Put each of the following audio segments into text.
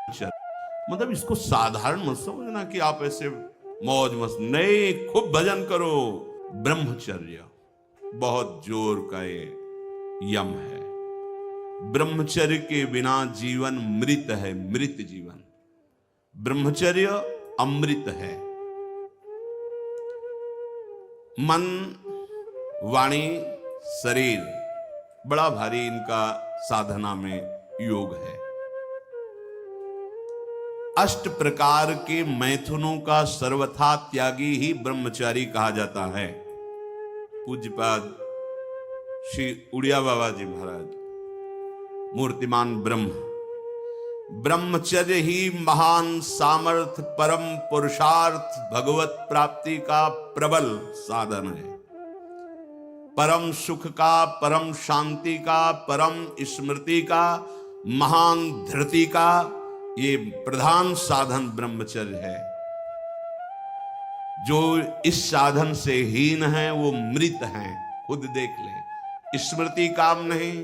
मतलब इसको साधारण मत समझना कि आप ऐसे मौज मस्त, नहीं, खूब भजन करो। ब्रह्मचर्य बहुत जोर का ये यम है। ब्रह्मचर्य के बिना जीवन मृत है, मृत जीवन। ब्रह्मचर्य अमृत है। मन, वाणी, शरीर बड़ा भारी इनका साधना में योग है। अष्ट प्रकार के मैथुनों का सर्वथा त्यागी ही ब्रह्मचारी कहा जाता है। पूज्यपाद श्री उड़िया बाबा जी महाराज, मूर्तिमान ब्रह्म, ब्रह्मचर्य ही महान सामर्थ्य, परम पुरुषार्थ, भगवत प्राप्ति का प्रबल साधन है। परम सुख का, परम शांति का, परम स्मृति का, महान धृति का ये प्रधान साधन ब्रह्मचर्य है। जो इस साधन से हीन है वो मृत हैं, खुद देख ले। स्मृति काम नहीं,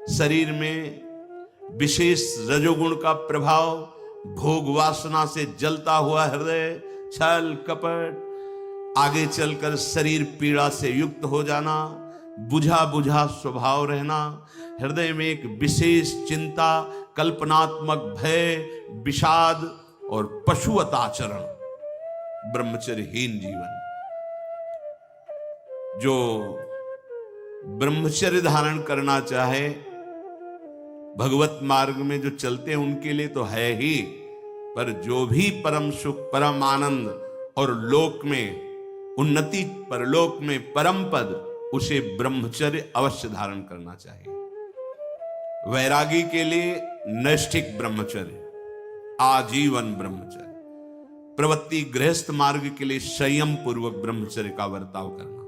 शरीर में विशेष रजोगुण का प्रभाव, भोग वासना से जलता हुआ हृदय, छल कपट, आगे चलकर शरीर पीड़ा से युक्त हो जाना, बुझा बुझा स्वभाव रहना, हृदय में एक विशेष चिंता, कल्पनात्मक भय, विषाद और पशुवत आचरण, ब्रह्मचर्यहीन जीवन। जो ब्रह्मचर्य धारण करना चाहे, भगवत मार्ग में जो चलते हैं उनके लिए तो है ही, पर जो भी परम सुख, परम आनंद और लोक में उन्नति, परलोक में परम पद, उसे ब्रह्मचर्य अवश्य धारण करना चाहिए। वैरागी के लिए नैष्ठिक ब्रह्मचर्य, आजीवन ब्रह्मचर्य। प्रवृत्ति गृहस्थ मार्ग के लिए संयम पूर्वक ब्रह्मचर्य का बर्ताव करना।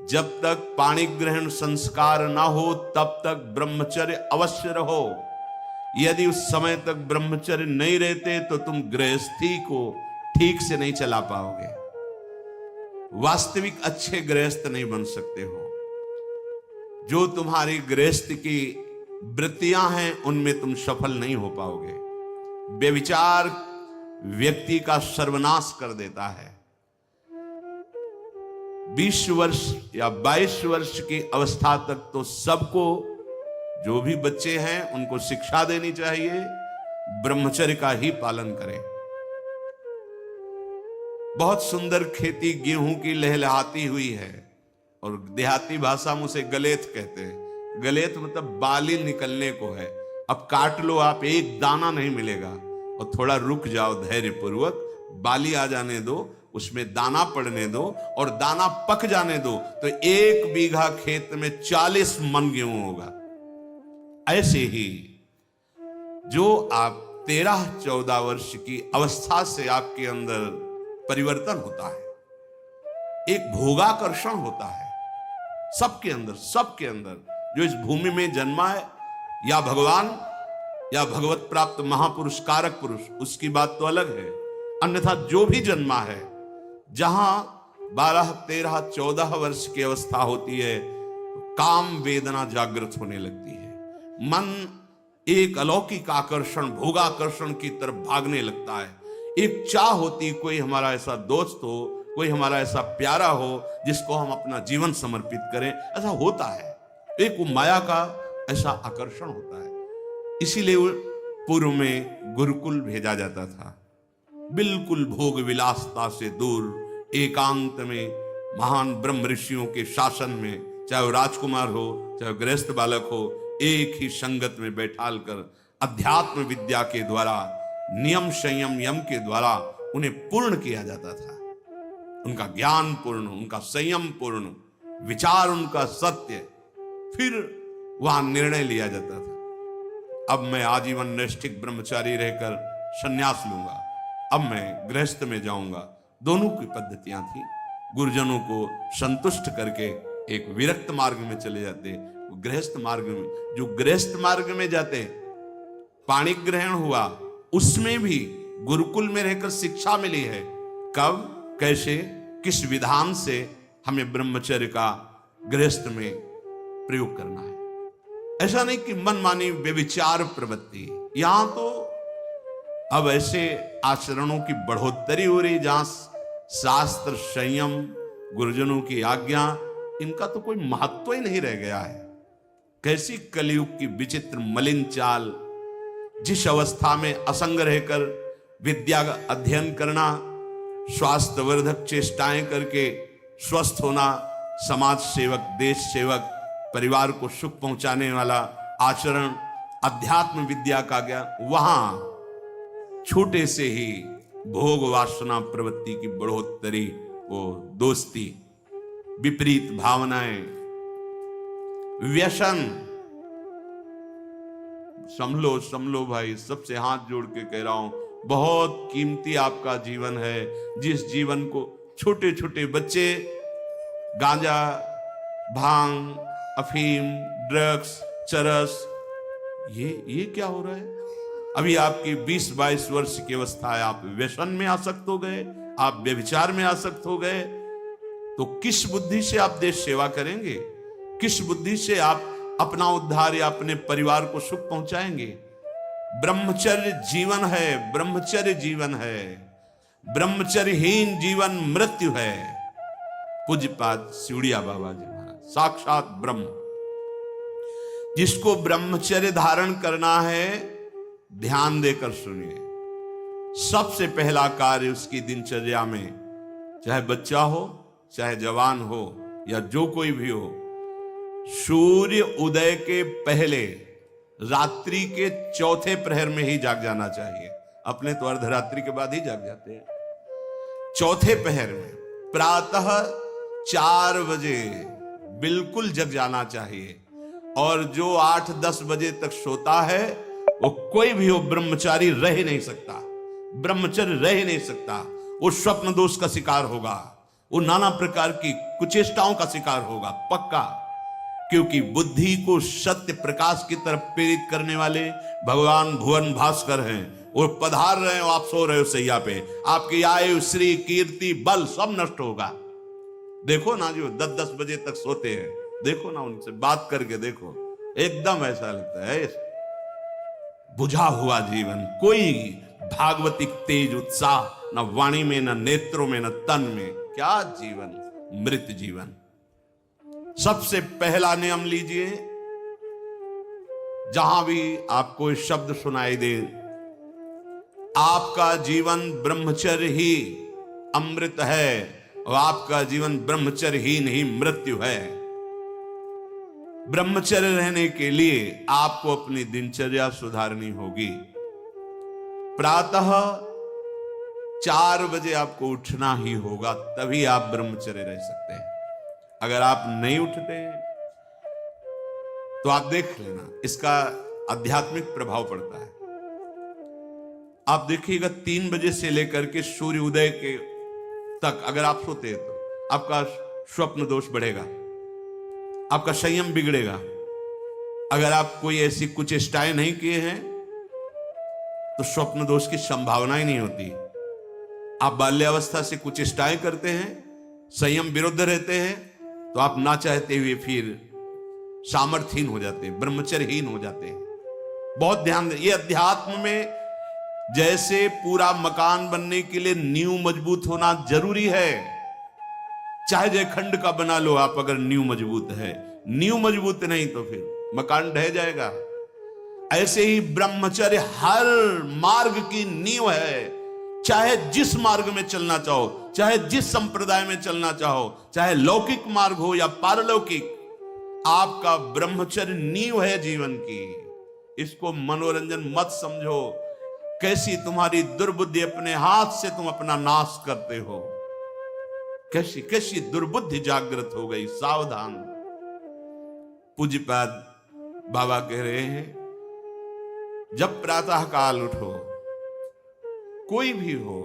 जब तक पाणी ग्रहण संस्कार ना हो तब तक ब्रह्मचर्य अवश्य रहो। यदि उस समय तक ब्रह्मचर्य नहीं रहते तो तुम गृहस्थी को ठीक से नहीं चला पाओगे, वास्तविक अच्छे गृहस्थ नहीं बन सकते हो। जो तुम्हारी गृहस्थ की वृत्तियां हैं उनमें तुम सफल नहीं हो पाओगे। व्यभिचार व्यक्ति का सर्वनाश कर देता है। 20 वर्ष या 22 वर्ष की अवस्था तक तो सबको, जो भी बच्चे हैं उनको शिक्षा देनी चाहिए, ब्रह्मचर्य का ही पालन करें। बहुत सुंदर खेती गेहूं की लहलहाती हुई है, और देहाती भाषा में उसे गलेत कहते हैं। गलेत मतलब बाली निकलने को है। अब काट लो आप, एक दाना नहीं मिलेगा, और थोड़ा रुक जाओ धैर्य पूर्वक, बाली आ जाने दो, उसमें दाना पड़ने दो, और दाना पक जाने दो, तो 1 बीघा खेत में 40 मन गेहूं होगा। ऐसे ही जो आप 13-14 वर्ष की अवस्था से आपके अंदर परिवर्तन होता है, एक भोगाकर्षण होता है सबके अंदर, सबके अंदर। जो इस भूमि में जन्मा है, या भगवान या भगवत प्राप्त महापुरुष, कारक पुरुष, उसकी बात तो अलग है। अन्यथा जो भी जन्मा है, जहां 12, 13, 14 वर्ष की अवस्था होती है, काम वेदना जागृत होने लगती है। मन एक अलौकिक आकर्षण, भोगाकर्षण की तरफ भागने लगता है। एक चाह होती, कोई हमारा ऐसा दोस्त हो, कोई हमारा ऐसा प्यारा हो जिसको हम अपना जीवन समर्पित करें। ऐसा होता है, एक माया का ऐसा आकर्षण होता है। इसीलिए पूर्व में गुरुकुल भेजा जाता था, बिल्कुल भोग विलासता से दूर, एकांत में महान ब्रह्म ऋषियों के शासन में, चाहे वो राजकुमार हो चाहे गृहस्थ बालक हो, एक ही संगत में बैठाल कर अध्यात्म विद्या के द्वारा, नियम संयम यम के द्वारा उन्हें पूर्ण किया जाता था। उनका ज्ञान पूर्ण, उनका संयम पूर्ण, विचार उनका सत्य, फिर वहां निर्णय लिया जाता था। अब मैं आजीवन नैष्ठिक ब्रह्मचारी रहकर संन्यास लूंगा, अब मैं गृहस्थ में जाऊंगा। दोनों की पद्धतियां थी। गुरुजनों को संतुष्ट करके एक विरक्त मार्ग में चले जाते, गृहस्थ मार्ग में। जो गृहस्थ मार्ग में जाते, पाणी ग्रहण हुआ, उसमें भी गुरुकुल में रहकर शिक्षा मिली है, कब, कैसे, किस विधान से हमें ब्रह्मचर्य का गृहस्थ में प्रयोग करना है। ऐसा नहीं कि मनमानी व्यभिचार प्रवृत्ति। यहां तो अब ऐसे आचरणों की बढ़ोतरी हो रही जहां शास्त्र, संयम, गुरुजनों की आज्ञा, इनका तो कोई महत्व ही नहीं रह गया है। कैसी कलयुग की विचित्र मलिन चाल। जिस अवस्था में असंग रहकर विद्या का अध्ययन करना, स्वास्थ्यवर्धक चेष्टाएं करके स्वस्थ होना, समाज सेवक, देश सेवक, परिवार को सुख पहुंचाने वाला आचरण, अध्यात्म विद्या का ज्ञान, वहां छोटे से ही भोग वासना प्रवृत्ति की बढ़ोतरी, वो दोस्ती, विपरीत भावनाएं, व्यसन। समलो भाई, सबसे हाथ जोड़ के कह रहा हूं, बहुत कीमती आपका जीवन है। जिस जीवन को छोटे छोटे बच्चे गांजा, भांग, अफीम, ड्रग्स, चरस, ये क्या हो रहा है? अभी आपकी 20-22 वर्ष की अवस्था है, आप व्यसन में आसक्त हो गए, आप व्यभिचार में आसक्त हो गए, तो किस बुद्धि से आप देश सेवा करेंगे? किस बुद्धि से आप अपना उद्धार या अपने परिवार को सुख पहुंचाएंगे? ब्रह्मचर्य जीवन है, ब्रह्मचर्य जीवन है। ब्रह्मचर्यहीन जीवन मृत्यु है। पूज्यपाद सिउड़िया बाबा जी महाराज, साक्षात ब्रह्म। जिसको ब्रह्मचर्य धारण करना है, ध्यान देकर सुनिए। सबसे पहला कार्य उसकी दिनचर्या में, चाहे बच्चा हो, चाहे जवान हो, या जो कोई भी हो, सूर्य उदय के पहले रात्रि के चौथे प्रहर में ही जाग जाना चाहिए। अपने तो अर्धरात्रि के बाद ही जाग जाते हैं। चौथे प्रहर में प्रातः 4 बजे बिल्कुल जग जाना चाहिए। और जो 8-10 बजे तक सोता है, वो कोई भी हो, ब्रह्मचारी रह ही नहीं सकता, ब्रह्मचर्य रह ही नहीं सकता। वो स्वप्न दोष का शिकार होगा, वो नाना प्रकार की कुचेष्टाओं का शिकार होगा, पक्का। क्योंकि बुद्धि को सत्य प्रकाश की तरफ प्रेरित करने वाले भगवान भुवन भास्कर हैं। वो पधार रहे हो, आप सो रहे हो सैया पे, आपकी आयु, श्री, कीर्ति, बल सब नष्ट होगा। देखो ना, जो 10-10 बजे तक सोते हैं, देखो ना, उनसे बात करके देखो, एकदम ऐसा लगता है बुझा हुआ जीवन, कोई भागवतिक तेज उत्साह न वाणी में, न नेत्रों में, न तन में। क्या जीवन, मृत जीवन। सबसे पहला नियम लीजिए, जहां भी आपको शब्द सुनाई दे, आपका जीवन ब्रह्मचर्य ही अमृत है और आपका जीवन ब्रह्मचर्यहीन ही मृत्यु है। ब्रह्मचर्य रहने के लिए आपको अपनी दिनचर्या सुधारनी होगी। प्रातः 4 बजे आपको उठना ही होगा, तभी आप ब्रह्मचर्य रह सकते हैं। अगर आप नहीं उठते तो आप देख लेना, इसका आध्यात्मिक प्रभाव पड़ता है। आप देखिएगा 3 बजे से लेकर के सूर्य उदय के तक अगर आप सोते हैं तो आपका स्वप्न दोष बढ़ेगा, आपका संयम बिगड़ेगा। अगर आप कोई ऐसी कुचेष्टाएं नहीं किए हैं तो स्वप्न दोष की संभावना ही नहीं होती। आप बाल्यावस्था से कुचेष्टाएं करते हैं, संयम विरुद्ध रहते हैं, तो आप ना चाहते हुए फिर सामर्थ्यहीन हो जाते हैं, ब्रह्मचर्यहीन हो जाते हैं। बहुत ध्यान दें, ये अध्यात्म में जैसे पूरा मकान बनने के लिए नींव मजबूत होना जरूरी है, चाहे जयखंड का बना लो आप, अगर नींव मजबूत है, नींव मजबूत नहीं तो फिर मकान ढह जाएगा। ऐसे ही ब्रह्मचर्य हर मार्ग की नींव है। चाहे जिस मार्ग में चलना चाहो, चाहे जिस संप्रदाय में चलना चाहो, चाहे लौकिक मार्ग हो या पारलौकिक, आपका ब्रह्मचर्य नींव है जीवन की। इसको मनोरंजन मत समझो। कैसी तुम्हारी दुर्बुद्धि, अपने हाथ से तुम अपना नाश करते हो। कैसी कैसी दुर्बुद्धि जागृत हो गई, सावधान। पूज्यपाद बाबा कह रहे हैं, जब प्रातः काल उठो, कोई भी हो,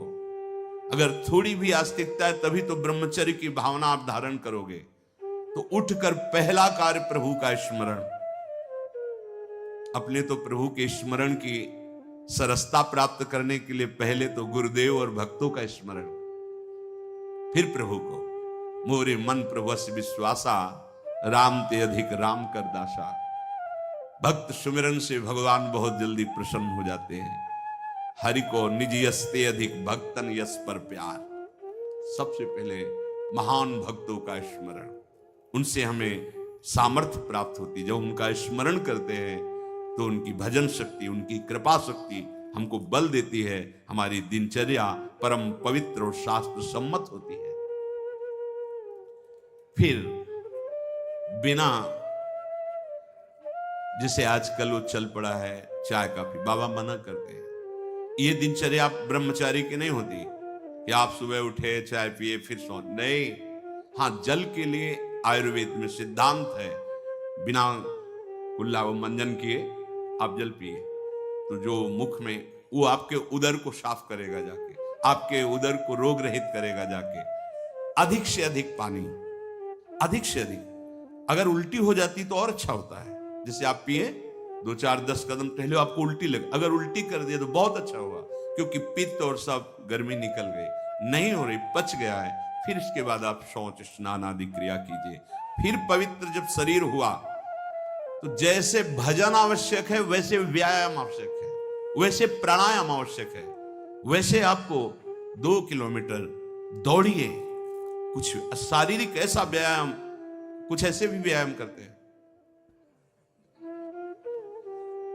अगर थोड़ी भी आस्तिकता है तभी तो ब्रह्मचर्य की भावना आप धारण करोगे। तो उठकर पहला कार्य प्रभु का स्मरण। अपने तो प्रभु के स्मरण की सरसता प्राप्त करने के लिए पहले तो गुरुदेव और भक्तों का स्मरण, फिर प्रभु को। मोरे मन प्रभुस्य विश्वासा, राम ते अधिक राम कर दासा। भक्त सुमिरन से भगवान बहुत जल्दी प्रसन्न हो जाते हैं। हरि को निज यस्ते अधिक भक्तन यस पर प्यार। सबसे पहले महान भक्तों का स्मरण, उनसे हमें सामर्थ्य प्राप्त होती। जब उनका स्मरण करते हैं तो उनकी भजन शक्ति, उनकी कृपा शक्ति हमको बल देती है। हमारी दिनचर्या परम पवित्र और शास्त्र सम्मत होती है। फिर बिना, जिसे आजकल वो चल पड़ा है चाय काफी, बाबा मना करते हैं। ये दिनचर्या आप ब्रह्मचारी की नहीं होती कि आप सुबह उठे चाय पिए फिर सो, नहीं। हाँ, जल के लिए आयुर्वेद में सिद्धांत है, बिना कुल्ला व मंजन किए आप जल पिए तो जो मुख में, वो आपके उदर को साफ करेगा जाके, आपके उदर को रोग रहित करेगा जाके। अधिक से अधिक पानी, अधिक से अधिक। अगर उल्टी हो जाती तो और अच्छा होता है। जैसे आप पिए 2-4-10 कदम टहले, आपको उल्टी लगे, अगर उल्टी कर दिया तो बहुत अच्छा हुआ, क्योंकि पित्त और सब गर्मी निकल गई। नहीं हो रही, पच गया है, फिर इसके बाद आप शौच स्नान आदि क्रिया कीजिए। फिर पवित्र जब शरीर हुआ तो जैसे भजन आवश्यक है वैसे व्यायाम आवश्यक है, वैसे प्राणायाम आवश्यक है। वैसे आपको 2 किलोमीटर दौड़िए, कुछ शारीरिक ऐसा व्यायाम, कुछ ऐसे भी व्यायाम करते हैं।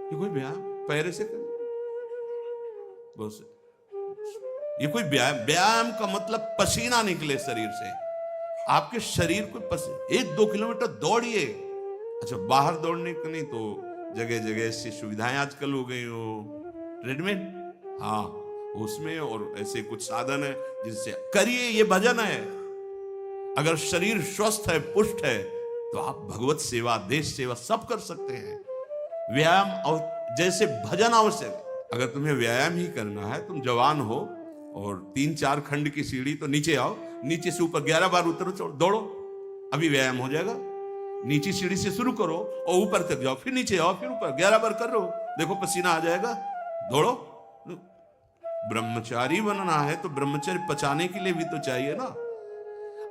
ये कोई व्यायाम पैरे से कर, बहुत से, ये कोई व्यायाम का मतलब पसीना निकले शरीर से, आपके शरीर को 1-2 किलोमीटर दौड़िए। अच्छा, बाहर दौड़ने का नहीं तो जगह जगह ऐसी सुविधाएं आजकल हो गई हो, ट्रेडमिल, हाँ उसमें, और ऐसे कुछ साधन है जिससे करिए। ये भजन है। अगर शरीर स्वस्थ है, पुष्ट है, तो आप भगवत सेवा, देश सेवा सब कर सकते हैं। व्यायाम और जैसे भजन आवश्यक। अगर तुम्हें व्यायाम ही करना है, तुम जवान हो और 3-4 खंड की सीढ़ी, तो नीचे आओ, नीचे से ऊपर 11 बार उतरो, दौड़ो, अभी व्यायाम हो जाएगा। नीचे सीढ़ी से शुरू करो और ऊपर तक जाओ, फिर नीचे आओ, फिर ऊपर 11 बार कर लो, देखो पसीना आ जाएगा, दौड़ो। ब्रह्मचारी बनना है तो ब्रह्मचर्य पचाने के लिए भी तो चाहिए ना।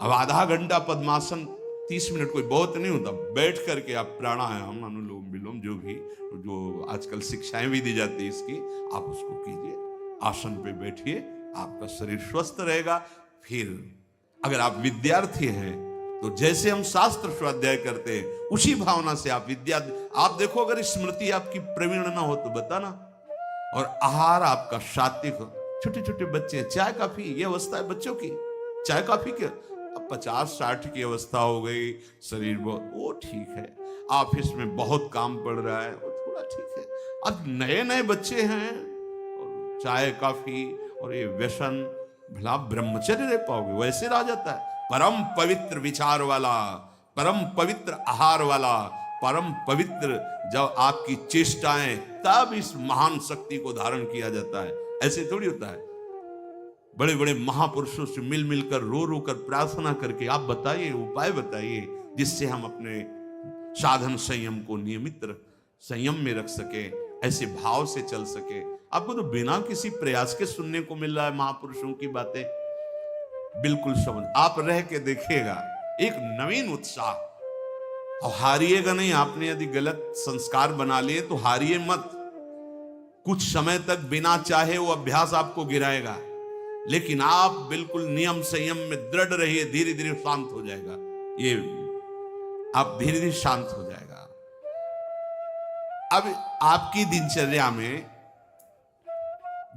अब आधा घंटा पद्मासन, 30 मिनट कोई बहुत नहीं होता। बैठ करके आप प्राणायाम, अनुलोम विलोम, जो भी, जो आजकल शिक्षाएं भी दी जाती है इसकी, आप उसको कीजिए। आसन पे बैठिए, आपका शरीर स्वस्थ रहेगा। फिर अगर आप विद्यार्थी हैं तो जैसे हम शास्त्र स्वाध्याय करते हैं उसी भावना से आप आप देखो, अगर स्मृति आपकी प्रवीण ना हो तो बताना। और आहार आपका सात्विक हो। छोटे छोटे बच्चे, चाय काफी, ये अवस्था है बच्चों की, चाय काफी के, अब 50-60 की अवस्था हो गई, शरीर बहुत, वो ठीक है। ऑफिस में बहुत काम पड़ रहा है, वो थोड़ा ठीक है। अब नए नए बच्चे हैं और चाय काफी और ये व्यसन, भला ब्रह्मचर्य रह पाओगे? वैसे रह जाता है। परम पवित्र विचार वाला, परम पवित्र आहार वाला, परम पवित्र जब आपकी चेष्टाएं, तब इस महान शक्ति को धारण किया जाता है। ऐसे थोड़ी होता है। बड़े बड़े महापुरुषों से मिल मिलकर, रो रो कर प्रार्थना करके आप बताइए, उपाय बताइए, जिससे हम अपने साधन संयम को नियमित संयम में रख सके, ऐसे भाव से चल सके। आपको तो बिना किसी प्रयास के सुनने को मिल रहा है महापुरुषों की बातें। बिल्कुल समझ, आप रह के देखिएगा, एक नवीन उत्साह। और हारिएगा नहीं। आपने यदि गलत संस्कार बना लिए तो हारिए मत। कुछ समय तक बिना चाहे वो अभ्यास आपको गिराएगा, लेकिन आप बिल्कुल नियम संयम में दृढ़ रहिए, धीरे धीरे शांत हो जाएगा। ये आप धीरे धीरे शांत हो जाएगा। अब आपकी दिनचर्या में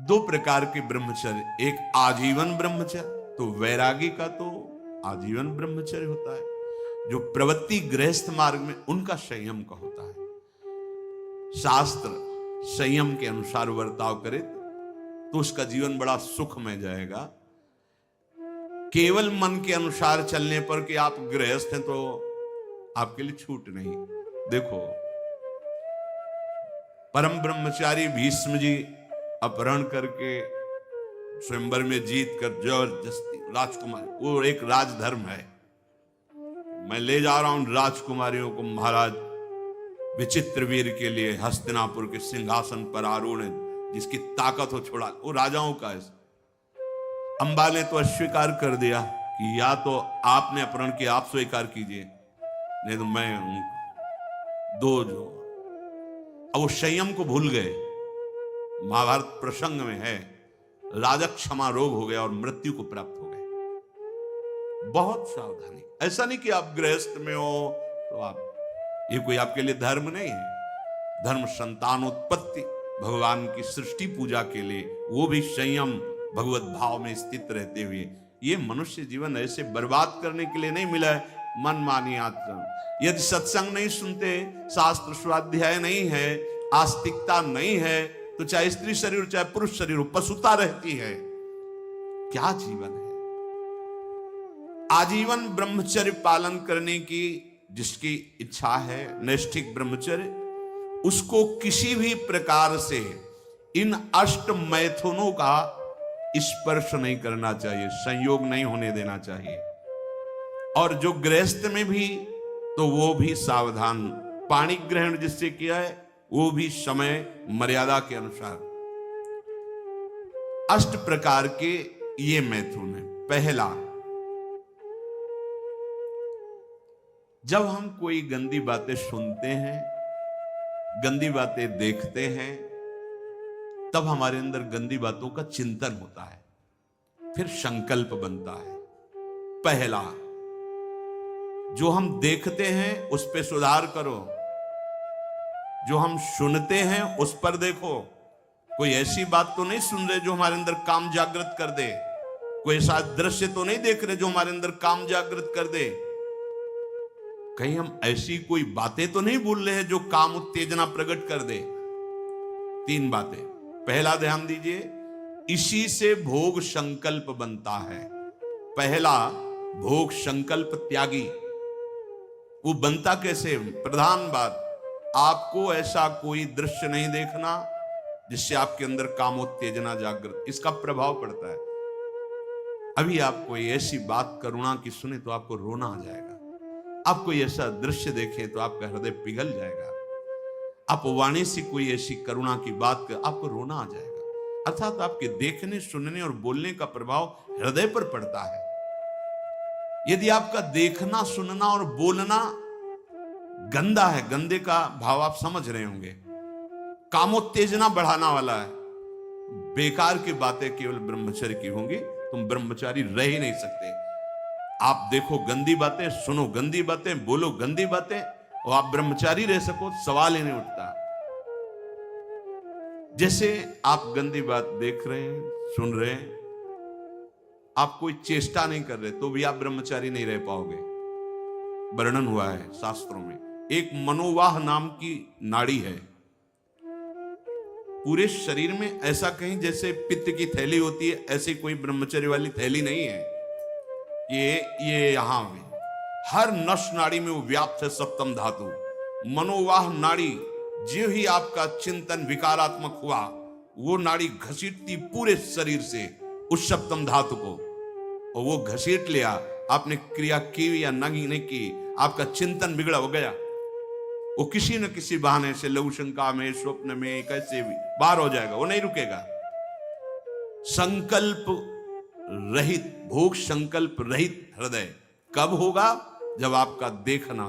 2 प्रकार के ब्रह्मचर्य, एक आजीवन ब्रह्मचर्य, तो वैरागी का तो आजीवन ब्रह्मचर्य होता है। जो प्रवृत्ति गृहस्थ मार्ग में, उनका संयम का होता है। शास्त्र संयम के अनुसार वर्ताव करे तो उसका जीवन बड़ा सुखमय जाएगा। केवल मन के अनुसार चलने पर कि आप गृहस्थ हैं तो आपके लिए छूट नहीं। देखो, परम ब्रह्मचारी भीष्म जी अपहरण करके स्वयंवर में जीत कर जबरदस्ती राजकुमार, वो एक राजधर्म है, मैं ले जा रहा हूं राजकुमारियों को महाराज विचित्रवीर के लिए हस्तिनापुर के सिंहासन पर आरूढ़, जिसकी ताकत हो छोड़ा, वो राजाओं का है। अंबा ने तो अस्वीकार कर दिया कि या तो आपने अपहरण किया, आप स्वीकार कीजिए, नहीं तो मैं दो जो। अब वो संयम को भूल गए, महाभारत प्रसंग में है, राजा क्षमा रोग हो गया और मृत्यु को प्राप्त हो गए। बहुत सावधानी। ऐसा नहीं कि आप गृहस्थ में हो तो आप, ये कोई आपके लिए धर्म नहीं है। धर्म संतानोत्पत्ति, भगवान की सृष्टि पूजा के लिए, वो भी संयम भगवत भाव में स्थित रहते हुए। ये मनुष्य जीवन ऐसे बर्बाद करने के लिए नहीं मिला है मनमानी आचरण। यदि सत्संग नहीं सुनते, शास्त्र स्वाध्याय नहीं है, आस्तिकता नहीं है, तो चाहे स्त्री शरीर हो चाहे पुरुष शरीर हो, पशुता रहती है। क्या जीवन है? आजीवन ब्रह्मचर्य पालन करने की जिसकी इच्छा है, नैष्ठिक ब्रह्मचर्य, उसको किसी भी प्रकार से इन अष्ट मैथुनों का स्पर्श नहीं करना चाहिए, संयोग नहीं होने देना चाहिए। और जो गृहस्थ में भी, तो वो भी सावधान। पानी ग्रहण जिससे किया है वो भी समय मर्यादा के अनुसार। अष्ट प्रकार के ये मैथुन है। पहला, जब हम कोई गंदी बातें सुनते हैं, गंदी बातें देखते हैं, तब हमारे अंदर गंदी बातों का चिंतन होता है, फिर संकल्प बनता है। पहला, जो हम देखते हैं उस पे सुधार करो, जो हम सुनते हैं उस पर देखो। कोई ऐसी बात तो नहीं सुन रहे जो हमारे अंदर काम जागृत कर दे, कोई ऐसा दृश्य तो नहीं देख रहे जो हमारे अंदर काम जागृत कर दे, कहीं हम ऐसी कोई बातें तो नहीं बोल रहे हैं जो काम उत्तेजना प्रकट कर दे। तीन बातें। पहला, ध्यान दीजिए, इसी से भोग संकल्प बनता है। पहला, भोग संकल्प त्यागी। वो बनता कैसे? प्रधान बात, आपको ऐसा कोई दृश्य नहीं देखना जिससे आपके अंदर कामोत्तेजना जागृत, इसका प्रभाव पड़ता है। अभी आप कोई ऐसी बात करुणा की सुने तो आपको रोना आ जाएगा। आप कोई ऐसा दृश्य देखें तो आपका हृदय पिघल जाएगा। आप वाणी से कोई ऐसी करुणा की बात कर, आपको रोना आ जाएगा। अर्थात आपके देखने, सुनने और बोलने का प्रभाव हृदय पर पड़ता है। यदि आपका देखना, सुनना और बोलना गंदा है, गंदे का भाव आप समझ रहे होंगे, कामोत्तेजना बढ़ाना वाला है, बेकार की बातें केवल ब्रह्मचर्य की होंगी, तुम ब्रह्मचारी रह ही नहीं सकते। आप देखो गंदी बातें, सुनो गंदी बातें, बोलो गंदी बातें, और आप ब्रह्मचारी रह सको, सवाल ही नहीं उठता। जैसे आप गंदी बात देख रहे हैं, सुन रहे हैं, आप कोई चेष्टा नहीं कर रहे, तो भी आप ब्रह्मचारी नहीं रह पाओगे। वर्णन हुआ है शास्त्रों में, एक मनोवाह नाम की नाड़ी है पूरे शरीर में। ऐसा कहीं जैसे पित्त की थैली होती है, ऐसी कोई ब्रह्मचर्य वाली थैली नहीं है। ये यहां में हर नस नाड़ी में वो व्याप्त है सप्तम धातु। मनोवाह नाड़ी, जो ही आपका चिंतन विकारात्मक हुआ, वो नाड़ी घसीटती पूरे शरीर से उस सप्तम धातु को, और वो घसीट लिया। आपने क्रिया की या नहीं की, आपका चिंतन बिगड़ा हो गया, वो किसी न किसी बहाने से लघु शंका में, स्वप्न में, कैसे भी बाहर हो जाएगा, वो नहीं रुकेगा। संकल्प रहित, भोग संकल्प रहित हृदय कब होगा? जब आपका देखना,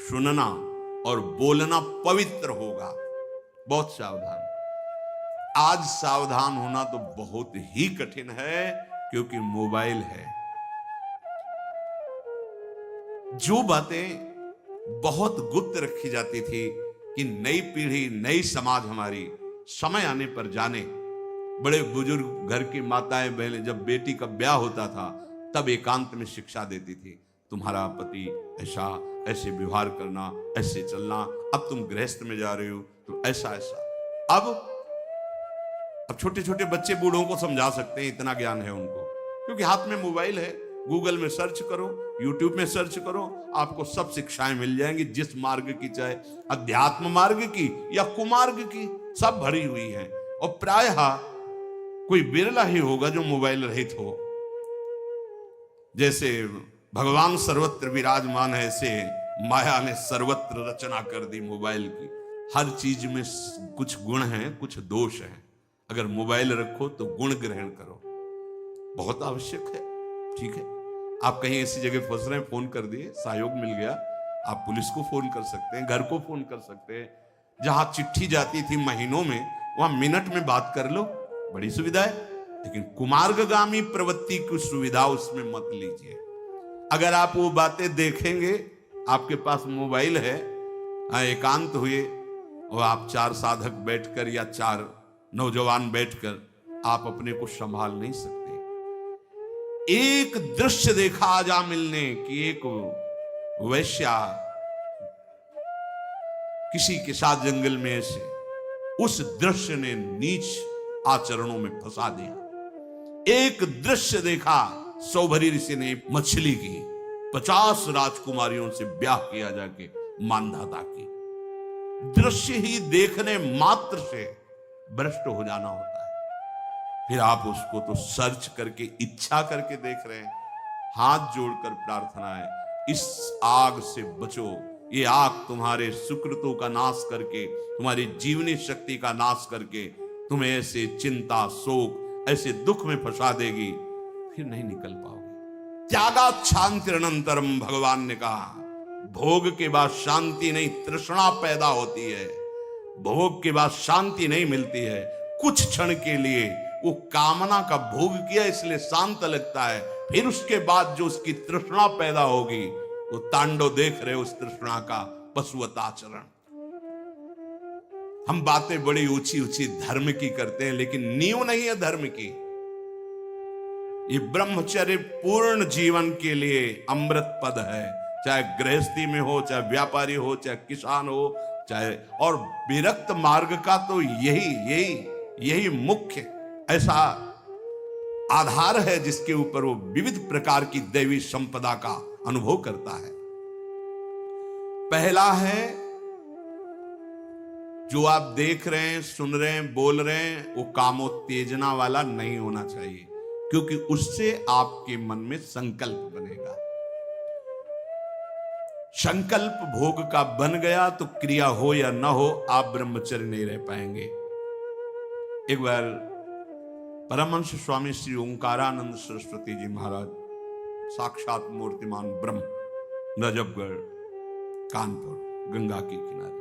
सुनना और बोलना पवित्र होगा। बहुत सावधान। आज सावधान होना तो बहुत ही कठिन है, क्योंकि मोबाइल है। जो बातें बहुत गुप्त रखी जाती थी कि नई पीढ़ी, नई समाज हमारी समय आने पर जाने। बड़े बुजुर्ग घर की माताएं बहनें, जब बेटी का ब्याह होता था तब एकांत में शिक्षा देती थी, तुम्हारा पति ऐसा, ऐसे व्यवहार करना, ऐसे चलना, अब तुम गृहस्थ में जा रहे हो तो ऐसा ऐसा। अब छोटे छोटे बच्चे बूढ़ों को समझा सकते हैं, इतना ज्ञान है उनको, क्योंकि हाथ में मोबाइल है। गूगल में सर्च करो, यूट्यूब में सर्च करो, आपको सब शिक्षाएं मिल जाएंगी, जिस मार्ग की, चाहे अध्यात्म मार्ग की या कुमार्ग की, सब भरी हुई है। और प्रायः कोई बिरला ही होगा जो मोबाइल रहित हो। जैसे भगवान सर्वत्र विराजमान है, ऐसे माया ने सर्वत्र रचना कर दी मोबाइल की। हर चीज में कुछ गुण हैं, कुछ दोष हैं। अगर मोबाइल रखो तो गुण ग्रहण करो, बहुत आवश्यक है। ठीक है, आप कहीं ऐसी जगह फंस रहे हैं, फोन कर दिए, सहयोग मिल गया, आप पुलिस को फोन कर सकते हैं, घर को फोन कर सकते हैं। जहां चिट्ठी जाती थी महीनों में, वहां मिनट में बात कर लो, बड़ी सुविधा है। लेकिन कुमार्गगामी प्रवृत्ति की सुविधा उसमें मत लीजिए। अगर आप वो बातें देखेंगे, आपके पास मोबाइल है, एकांत हुए और आप 4 साधक बैठकर या 4 नौजवान बैठकर आप अपने को संभाल नहीं सकते। एक दृश्य देखा अजामिल ने कि एक वैश्या किसी के साथ जंगल में ऐसे, उस दृश्य ने नीच आचरणों में फंसा दिया। एक दृश्य देखा, सौभरी ऋषि ने मछली की 50 राजकुमारियों से ब्याह किया जाके मानधाता की। दृश्य ही देखने मात्र से भ्रष्ट हो जाना होता है। फिर आप उसको तो सर्च करके इच्छा करके देख रहे हैं। हाथ जोड़कर प्रार्थना है, इस आग से बचो। ये आग तुम्हारे सुकृतों का नाश करके, तुम्हारी जीवनी शक्ति का नाश करके तुम्हें ऐसे चिंता, शोक, ऐसे दुख में फंसा देगी, फिर नहीं निकल पाओगे। त्यागात् शान्तिरनन्तरम, भगवान ने कहा, भोग के बाद शांति नहीं, तृष्णा पैदा होती है। भोग के बाद शांति नहीं मिलती है। कुछ क्षण के लिए वो कामना का भोग किया इसलिए शांत लगता है, फिर उसके बाद जो उसकी तृष्णा पैदा होगी, वो तांडव देख रहे उस तृष्णा का, पशुवत आचरण। हम बातें बड़ी ऊंची ऊंची धर्म की करते हैं, लेकिन नींव नहीं है धर्म की। ये ब्रह्मचर्य पूर्ण जीवन के लिए अमृत पद है। चाहे गृहस्थी में हो, चाहे व्यापारी हो, चाहे किसान हो, चाहे, और विरक्त मार्ग का तो यही मुख्य ऐसा आधार है जिसके ऊपर वो विविध प्रकार की दैवी संपदा का अनुभव करता है। पहला है, जो आप देख रहे हैं, सुन रहे हैं, बोल रहे हैं, वो कामोत्तेजना वाला नहीं होना चाहिए, क्योंकि उससे आपके मन में संकल्प बनेगा। संकल्प भोग का बन गया तो क्रिया हो या ना हो, आप ब्रह्मचर्य नहीं रह पाएंगे। एक बार परमहंस स्वामी श्री ओंकारानंद सरस्वती जी महाराज, साक्षात मूर्तिमान ब्रह्म, नजफगढ़, कानपुर, गंगा के किनारे,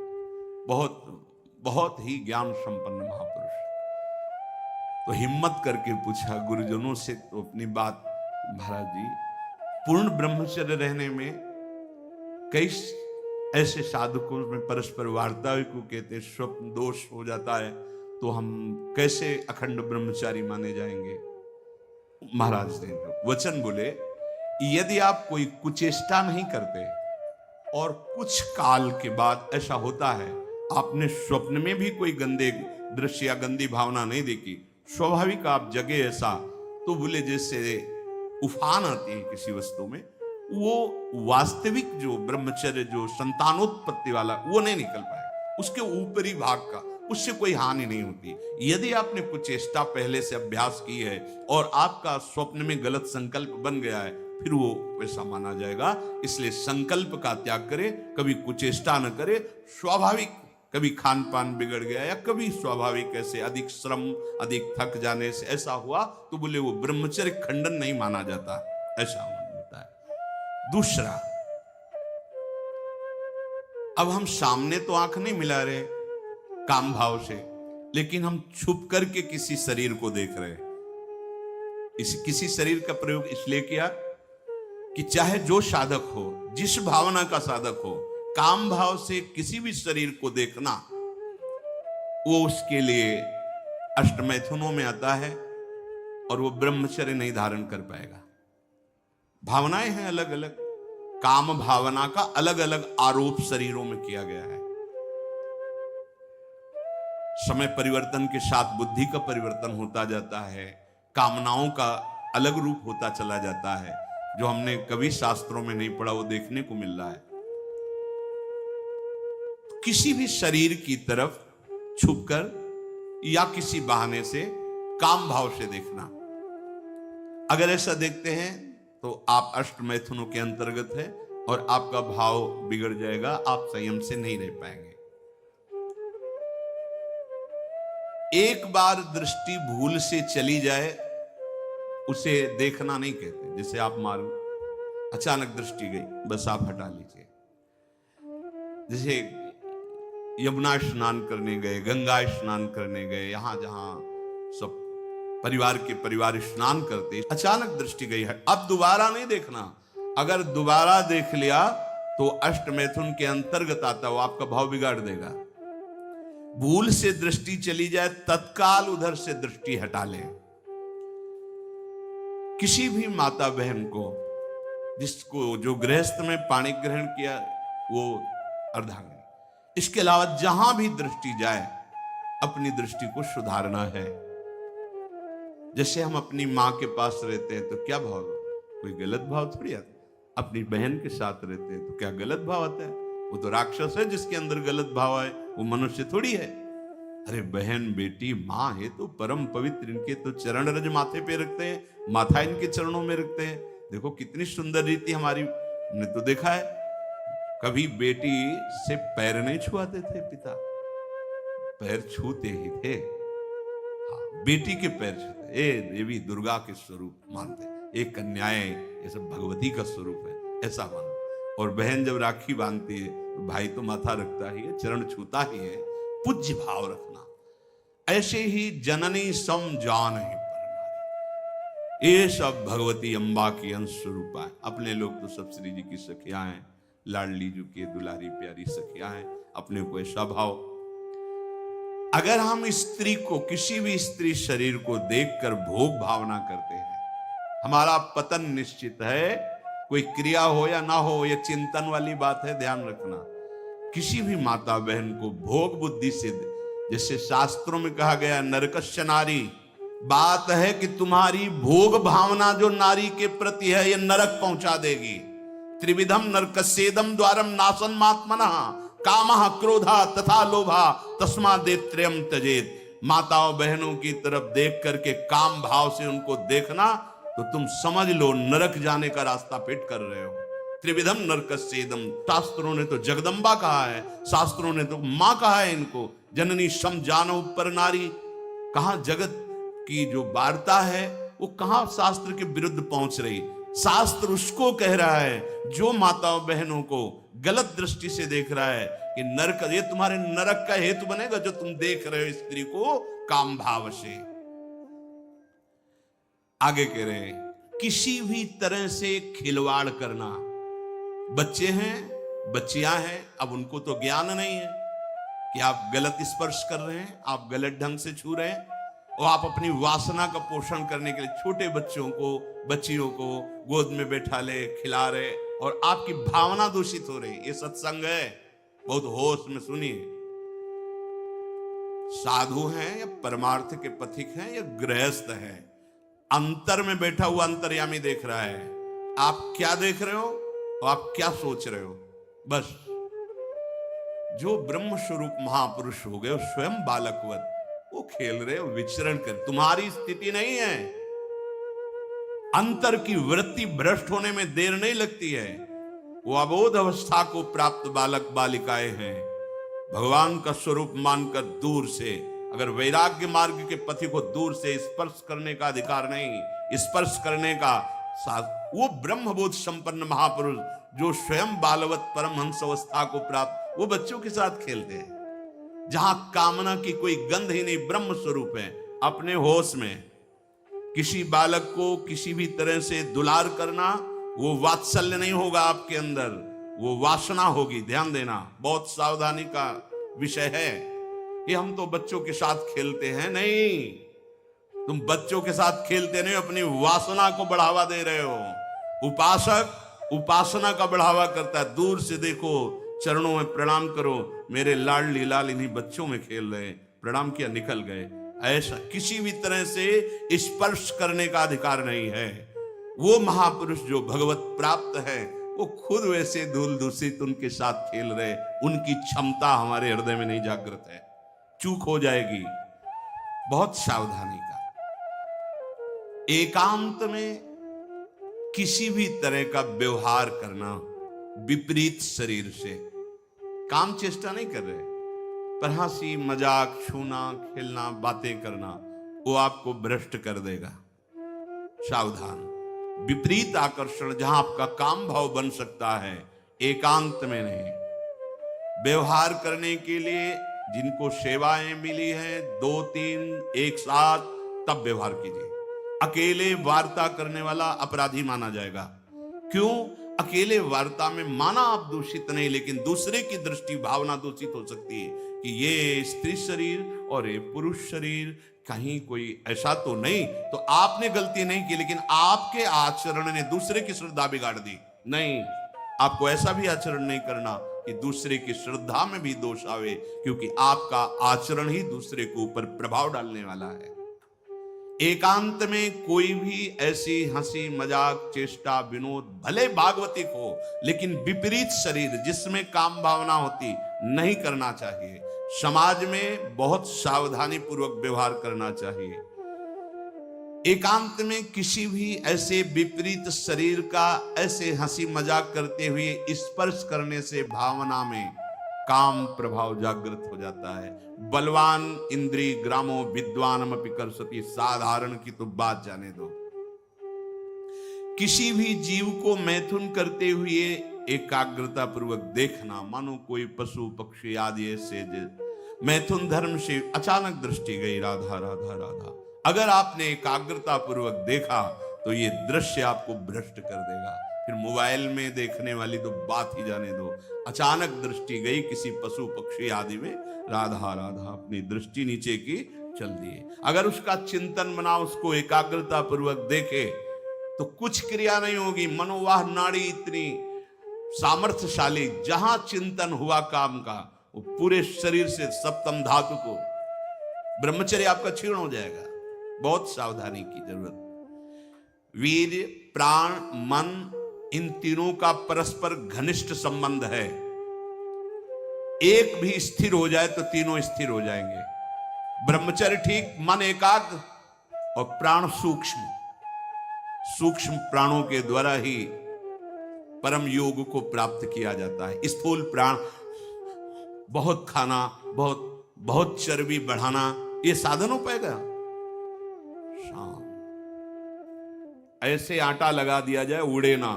बहुत ही ज्ञान संपन्न महापुरुष, तो हिम्मत करके पूछा गुरुजनों से तो अपनी बात, महाराज जी, पूर्ण ब्रह्मचर्य रहने में कई ऐसे साधकों में परस्पर वार्ता को कहते स्वप्न दोष हो जाता है, तो हम कैसे अखंड ब्रह्मचारी माने जाएंगे। महाराज ने वचन बोले, यदि आप कोई कुचेष्टा नहीं करते और कुछ काल के बाद ऐसा होता है, आपने स्वप्न में भी कोई गंदे दृश्य या गंदी भावना नहीं देखी, स्वाभाविक आप जगे ऐसा, तो बोले जैसे उफान आती है किसी वस्तु में, वो वास्तविक जो ब्रह्मचर्य, जो संतानोत्पत्ति वाला, वो नहीं निकल पाए। उसके ऊपरी भाग का, उससे कोई हानि नहीं होती। यदि आपने कुछ चेष्टा पहले से अभ्यास की है और आपका स्वप्न में गलत संकल्प बन गया है, फिर वो वैसा माना जाएगा। इसलिए संकल्प का त्याग करे, कभी कुचेष्टा न करे। स्वाभाविक कभी खान पान बिगड़ गया या कभी स्वाभाविक ऐसे अधिक श्रम, अधिक थक जाने से ऐसा हुआ, तो बोले वो ब्रह्मचर्य खंडन नहीं माना जाता, ऐसा होता है। दूसरा, अब हम सामने तो आंख नहीं मिला रहे काम भाव से, लेकिन हम छुप करके किसी शरीर को देख रहे हैं। किसी शरीर का प्रयोग इसलिए किया कि चाहे जो साधक हो, जिस भावना का साधक हो, काम भाव से किसी भी शरीर को देखना, वो उसके लिए अष्टमैथुनों में आता है और वो ब्रह्मचर्य नहीं धारण कर पाएगा। भावनाएं हैं अलग अलग, काम भावना का अलग अलग आरोप शरीरों में किया गया है। समय परिवर्तन के साथ बुद्धि का परिवर्तन होता जाता है, कामनाओं का अलग रूप होता चला जाता है। जो हमने कभी शास्त्रों में नहीं पढ़ा वो देखने को मिल रहा है। किसी भी शरीर की तरफ छुपकर या किसी बहाने से काम भाव से देखना, अगर ऐसा देखते हैं तो आप अष्टमैथुनों के अंतर्गत है और आपका भाव बिगड़ जाएगा, आप संयम से नहीं रह पाएंगे। एक बार दृष्टि भूल से चली जाए उसे देखना नहीं कहते। जैसे आप मारो, अचानक दृष्टि गई, बस आप हटा लीजिए। जैसे यमुना स्नान करने गए, गंगा स्नान करने गए, यहां जहां सब परिवार स्नान करते, अचानक दृष्टि गई है, अब दोबारा नहीं देखना। अगर दोबारा देख लिया तो अष्ट मैथुन के अंतर्गत आता, वो आपका भाव बिगाड़ देगा। भूल से दृष्टि चली जाए, तत्काल उधर से दृष्टि हटा ले। किसी भी माता बहन को, जिसको जो गृहस्थ में पाणी ग्रहण किया वो अर्धांगिनी, इसके अलावा जहां भी दृष्टि जाए अपनी दृष्टि को सुधारना है। जैसे हम अपनी मां के पास रहते हैं तो क्या भाव, कोई गलत भाव थोड़ी आता। अपनी बहन के साथ रहते हैं तो क्या गलत भाव आता है? वो तो राक्षस है जिसके अंदर गलत भाव है, वो मनुष्य थोड़ी है। अरे बहन बेटी मां है तो परम पवित्र, इनके तो चरण रज माथे पे रखते हैं, माथा इनके चरणों में रखते हैं। देखो कितनी सुंदर रीति हमारी ने तो देखा है। कभी बेटी से पैर नहीं छुआते थे पिता, पैर छूते ही थे। हाँ, बेटी के पैर छूते, ए देवी दुर्गा के स्वरूप मानते, एक कन्याएं ये सब भगवती का स्वरूप है, ऐसा मानो। और बहन जब राखी बांधती है तो भाई तो माथा रखता ही है, चरण छूता ही है, पूज्य भाव रखना। ऐसे ही जननी सम जान ही परनारी, ये सब भगवती अम्बा की अंश स्वरूपा है। अपने लोग तो सब श्री जी की सखियां हैं, लाडली जी की दुलारी प्यारी सखियां हैं, अपने को ऐसा भाव। अगर हम स्त्री को, किसी भी स्त्री शरीर को देखकर भोग भावना करते हैं, हमारा पतन निश्चित है। कोई क्रिया हो या ना हो, यह चिंतन वाली बात है, ध्यान रखना। किसी भी माता बहन को भोग बुद्धि से, जैसे शास्त्रों में कहा गया नरकस्य नारी, बात है कि तुम्हारी भोग भावना जो नारी के प्रति है, यह नरक पहुंचा देगी। त्रिविधम नरकस्येदम द्वारम नासन मात्मनः कामः क्रोधा तथा लोभा तस्मादेत्रयम् त्यजेत। माताओं बहनों की तरफ देख करके काम भाव से उनको देखना तो तुम समझ लो नरक जाने का रास्ता फिट कर रहे हो। त्रिविधम नरकस्येदम, शास्त्रों ने तो जगदम्बा कहा है, शास्त्रों ने तो मां कहा है इनको। जननी सम जानो पर नारी, कहां जगत की जो वार्ता है वो कहां शास्त्र के विरुद्ध पहुंच रही। शास्त्र उसको कह रहा है जो माताओं बहनों को गलत दृष्टि से देख रहा है कि नरक, ये तुम्हारे नरक का हेतु बनेगा जो तुम देख रहे हो स्त्री को काम भाव से। आगे कह रहे हैं किसी भी तरह से खिलवाड़ करना। बच्चे हैं, बच्चियां हैं, अब उनको तो ज्ञान नहीं है कि आप गलत स्पर्श कर रहे हैं, आप गलत ढंग से छू रहे हैं, और आप अपनी वासना का पोषण करने के लिए छोटे बच्चों को, बच्चियों को गोद में बैठा ले, खिला रहे, और आपकी भावना दूषित हो रही। ये सत्संग है, बहुत होश में सुनिए। साधु हैं या परमार्थ के पथिक हैं या गृहस्थ हैं, अंतर में बैठा हुआ अंतर्यामी देख रहा है आप क्या देख रहे हो और आप क्या सोच रहे हो। बस जो ब्रह्म स्वरूप महापुरुष हो गए, स्वयं बालकवत वो खेल रहे हो, विचरण कर, तुम्हारी स्थिति नहीं है। अंतर की वृत्ति भ्रष्ट होने में देर नहीं लगती है। वो अबोध अवस्था को प्राप्त बालक बालिकाएं हैं। भगवान का स्वरूप मानकर दूर से, अगर वैराग्य मार्ग के पथि को दूर से स्पर्श करने का अधिकार नहीं, स्पर्श करने का वो ब्रह्मबोध संपन्न महापुरुष जो स्वयं बालवत परमहंस अवस्था को प्राप्त, वो बच्चों के साथ खेलते हैं जहां कामना की कोई गंध ही नहीं, ब्रह्म स्वरूप है अपने होश में। किसी बालक को किसी भी तरह से दुलार करना, वो वात्सल्य नहीं होगा आपके अंदर, वो वासना होगी। ध्यान देना, बहुत सावधानी का विषय है ये। हम तो बच्चों के साथ खेलते हैं, नहीं, तुम बच्चों के साथ खेलते नहीं, अपनी वासना को बढ़ावा दे रहे हो। उपासक उपासना का बढ़ावा करता है। दूर से देखो, चरणों में प्रणाम करो, मेरे लाडली लाल इन्हीं बच्चों में खेल रहे, प्रणाम किया निकल गए। ऐसा किसी भी तरह से स्पर्श करने का अधिकार नहीं है। वो महापुरुष जो भगवत प्राप्त है, वो खुद वैसे धूल दूषित उनके साथ खेल रहे, उनकी क्षमता हमारे हृदय में नहीं जागृत है, चूक हो जाएगी। बहुत सावधानी का। एकांत में किसी भी तरह का व्यवहार करना विपरीत शरीर से, काम चेष्टा नहीं कर रहे, पर हंसी मजाक, छूना, खेलना, बातें करना, वो आपको भ्रष्ट कर देगा। सावधान। विपरीत आकर्षण जहां आपका काम भाव बन सकता है, एकांत में नहीं। व्यवहार करने के लिए जिनको सेवाएं मिली हैं 2-3 एक साथ, तब व्यवहार कीजिए। अकेले वार्ता करने वाला अपराधी माना जाएगा। क्यों? अकेले वार्ता में माना आप दूषित नहीं, लेकिन दूसरे की दृष्टि भावना दूषित हो सकती है कि ये स्त्री शरीर और ये पुरुष शरीर, कहीं कोई ऐसा तो नहीं, तो आपने गलती नहीं की, लेकिन आपके आचरण ने दूसरे की श्रद्धा बिगाड़ दी। नहीं, आपको ऐसा भी आचरण नहीं करना कि दूसरे की श्रद्धा में भी दोष आवे, क्योंकि आपका आचरण ही दूसरे के ऊपर प्रभाव डालने वाला है। एकांत में कोई भी ऐसी हंसी मजाक चेष्टा विनोद, भले भागवतिक हो, लेकिन विपरीत शरीर जिसमें काम भावना होती, नहीं करना चाहिए। समाज में बहुत सावधानी पूर्वक व्यवहार करना चाहिए। एकांत में किसी भी ऐसे विपरीत शरीर का ऐसे हंसी मजाक करते हुए स्पर्श करने से भावना में काम प्रभाव जागृत हो जाता है। बलवान इंद्री ग्रामो विद्वानमपि कर्षति, साधारण की तो बात जाने दो। किसी भी जीव को मैथुन करते हुए एकाग्रता पूर्वक देखना, मानो कोई पशु पक्षी आदि ऐसे मैथुन धर्म से अचानक दृष्टि गई, राधा राधा राधा, अगर आपने एकाग्रता पूर्वक देखा तो ये दृश्य आपको भ्रष्ट कर देगा। फिर मोबाइल में देखने वाली तो बात ही जाने दो। अचानक दृष्टि गई किसी पशु पक्षी आदि में, राधा राधा, अपनी दृष्टि नीचे की चल दिए। अगर उसका चिंतन बना, उसको एकाग्रता पूर्वक देखे तो कुछ क्रिया नहीं होगी। मनोवाह नाड़ी इतनी सामर्थ्यशाली, जहां चिंतन हुआ काम का, वो पूरे शरीर से सप्तम धातु को, ब्रह्मचर्य आपका क्षीण हो जाएगा। बहुत सावधानी की जरूरत। वीर्य, प्राण, मन, इन तीनों का परस्पर घनिष्ठ संबंध है। एक भी स्थिर हो जाए तो तीनों स्थिर हो जाएंगे। ब्रह्मचर्य ठीक, मन एकाग्र और प्राण सूक्ष्म। सूक्ष्म प्राणों के द्वारा ही परम योग को प्राप्त किया जाता है। स्थूल प्राण, बहुत खाना, बहुत चर्बी बढ़ाना, ये साधन हो पाएगा? शाम ऐसे आटा लगा दिया जाए, उड़े ना।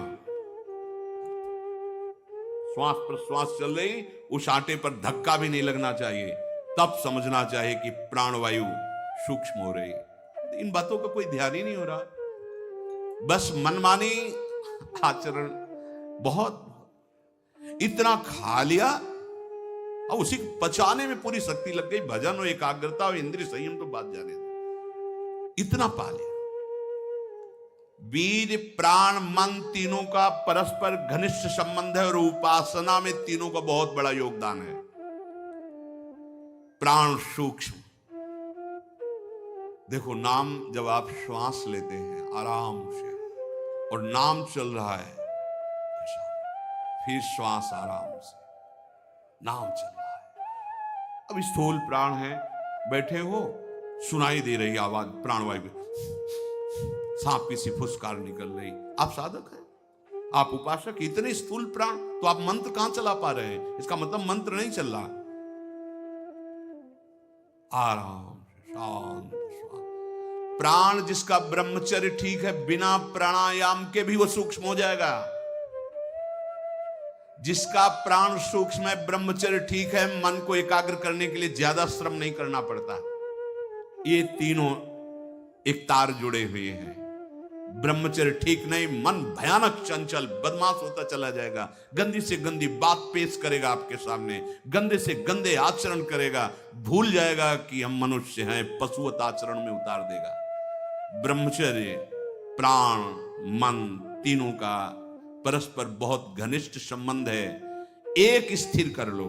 श्वास प्रश्वास चल रही, उस आटे पर धक्का भी नहीं लगना चाहिए, तब समझना चाहिए कि प्राणवायु सूक्ष्म हो रही। इन बातों का कोई ध्यान ही नहीं हो रहा, बस मनमानी आचरण। बहुत इतना खा लिया और उसी पचाने में पूरी शक्ति लग गई। भजन और एकाग्रता और इंद्रिय संयम तो बात जाने दो, इतना पा लिया। वीर, प्राण, मन, तीनों का परस्पर घनिष्ठ संबंध है और उपासना में तीनों का बहुत बड़ा योगदान है। प्राण सूक्ष्म, देखो नाम जब आप श्वास लेते हैं आराम से और नाम चल रहा है, फिर श्वास आराम से, नाम चल रहा है। अब स्थूल प्राण है, बैठे हो, सुनाई दे रही आवाज प्राणवायु, सांप की सी फुसकार निकल रही। आप साधक हैं, आप उपासक, इतने स्थूल प्राण, तो आप मंत्र कहां चला पा रहे हैं? इसका मतलब मंत्र नहीं चल रहा। आराम शांत श्वास। प्राण जिसका ब्रह्मचर्य ठीक है, बिना प्राणायाम के भी वो सूक्ष्म हो जाएगा। जिसका प्राण सूक्ष्म है, ब्रह्मचर्य ठीक है, मन को एकाग्र करने के लिए ज्यादा श्रम नहीं करना पड़ता। ये तीनों एक तार जुड़े हुए हैं। ब्रह्मचर्य ठीक नहीं, मन भयानक चंचल बदमाश होता चला जाएगा, गंदी से गंदी बात पेश करेगा आपके सामने, गंदे से गंदे आचरण करेगा, भूल जाएगा कि हम मनुष्य हैं, पशुवत आचरण में उतार देगा। ब्रह्मचर्य, प्राण, मन, तीनों का परस्पर बहुत घनिष्ठ संबंध है। एक स्थिर कर लो,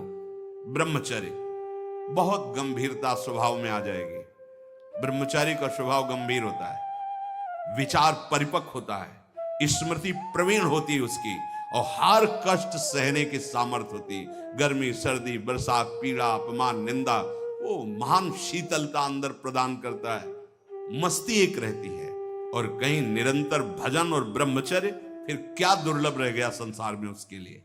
ब्रह्मचर्य, बहुत गंभीरता स्वभाव में आ जाएगी। ब्रह्मचारी का स्वभाव गंभीर होता है, विचार परिपक्व होता है, स्मृति प्रवीण होती है उसकी, और हर कष्ट सहने की सामर्थ्य होती। गर्मी, सर्दी, बरसात, पीड़ा, अपमान, निंदा, वो महान शीतलता अंदर प्रदान करता है। मस्ती एक रहती है, और कहीं निरंतर भजन और ब्रह्मचर्य, फिर क्या दुर्लभ रह गया संसार में उसके लिए।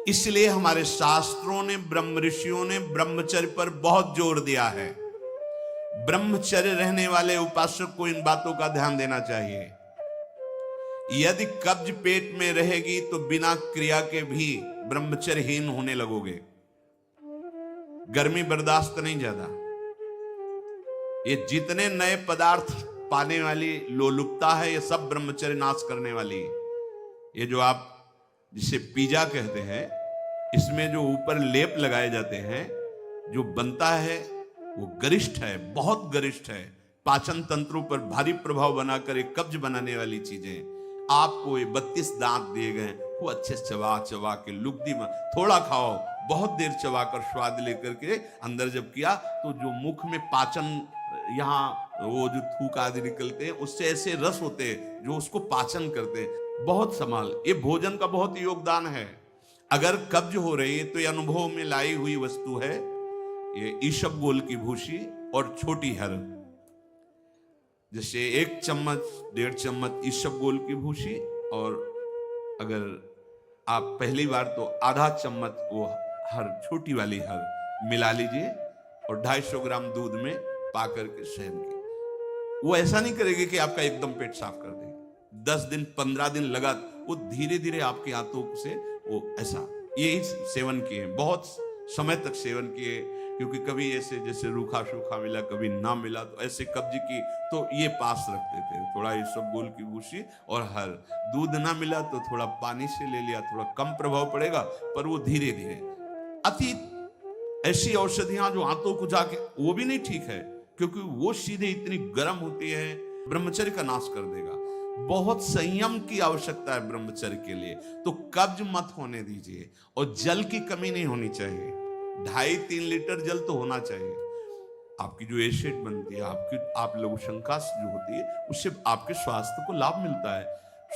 इसलिए हमारे शास्त्रों ने, ब्रह्म ऋषियों ने ब्रह्मचर्य पर बहुत जोर दिया है। ब्रह्मचर्य रहने वाले उपासक को इन बातों का ध्यान देना चाहिए। यदि कब्ज पेट में रहेगी तो बिना क्रिया के भी ब्रह्मचर्यहीन होने लगोगे। गर्मी बर्दाश्त नहीं ज्यादा, ये जितने नए पदार्थ पाने वाली लोलुपता है, ये सब ब्रह्मचर्य नाश करने वाली है। ये जो आप जिसे पिज्जा कहते हैं, इसमें जो ऊपर लेप लगाए जाते हैं, जो बनता है वो गरिष्ठ है, बहुत गरिष्ठ है, पाचन तंत्रों पर भारी प्रभाव बनाकर एक कब्ज बनाने वाली चीजें। आपको ये 32 दांत दिए गए, वो अच्छे चबा चबा के लुगदी में थोड़ा खाओ, बहुत देर चबा कर स्वाद लेकर के अंदर जब किया तो जो मुख में पाचन, यहाँ वो जो थूक आदि निकलते हैं, उससे ऐसे रस होते हैं जो उसको पाचन करते हैं। बहुत संभाल, ये भोजन का बहुत योगदान है। अगर कब्ज हो रही है तो ये अनुभव में लाई हुई वस्तु है, ये ईशबगोल की भूसी और छोटी हर। जैसे 1 चम्मच 1.5 चम्मच ईशबगोल की भूसी, और अगर आप पहली बार तो आधा चम्मच वो हर, छोटी वाली हर मिला लीजिए और 250 ग्राम दूध में पा करके सेवन की। वो ऐसा नहीं करेगी कि आपका एकदम पेट साफ कर देगी। 10 दिन 15 दिन लगा, वो धीरे धीरे आपके हाथों से वो ऐसा, यही सेवन किए, बहुत समय तक सेवन किए। क्योंकि कभी ऐसे जैसे रूखा सूखा मिला, कभी ना मिला, तो ऐसे कब्ज की तो ये पास रखते थे, थोड़ा ईशबगोल की भूसी और हर। दूध ना मिला तो थोड़ा पानी से ले लिया, थोड़ा कम प्रभाव पड़ेगा, पर वो धीरे धीरे। अति ऐसी औषधियां जो आंतों को जाके, वो भी नहीं ठीक है, क्योंकि वो सीधे इतनी गर्म होती है, ब्रह्मचर्य का नाश कर देगा। बहुत संयम की आवश्यकता है ब्रह्मचर्य के लिए। तो कब्ज मत होने दीजिए, और जल की कमी नहीं होनी चाहिए। 2.5-3 लीटर जल तो होना चाहिए। आपकी जो एसिड बनती है, आपकी आप लघु शंका जो होती है, उससे आपके स्वास्थ्य को लाभ मिलता है।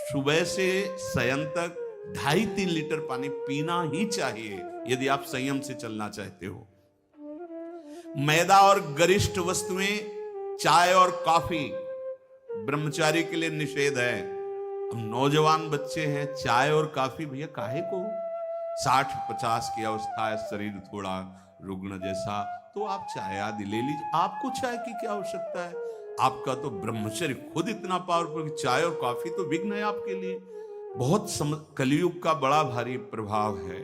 सुबह से शयन तक 2.5-3 लीटर पानी पीना ही चाहिए, यदि आप संयम से चलना चाहते हो। मैदा और गरिष्ठ वस्तुएं, चाय और कॉफी ब्रह्मचारी के लिए निषेध है। अब नौजवान बच्चे हैं, चाय और कॉफी भैया काहे को? 60-50 की अवस्था है, शरीर थोड़ा रुग्ण जैसा, तो आप चाय आदि ले लीजिए। आपको चाय की क्या आवश्यकता है? आपका तो ब्रह्मचर्य खुद इतना पावरफुल, चाय और कॉफी तो विघ्न है आपके लिए। बहुत कलयुग का बड़ा भारी प्रभाव है।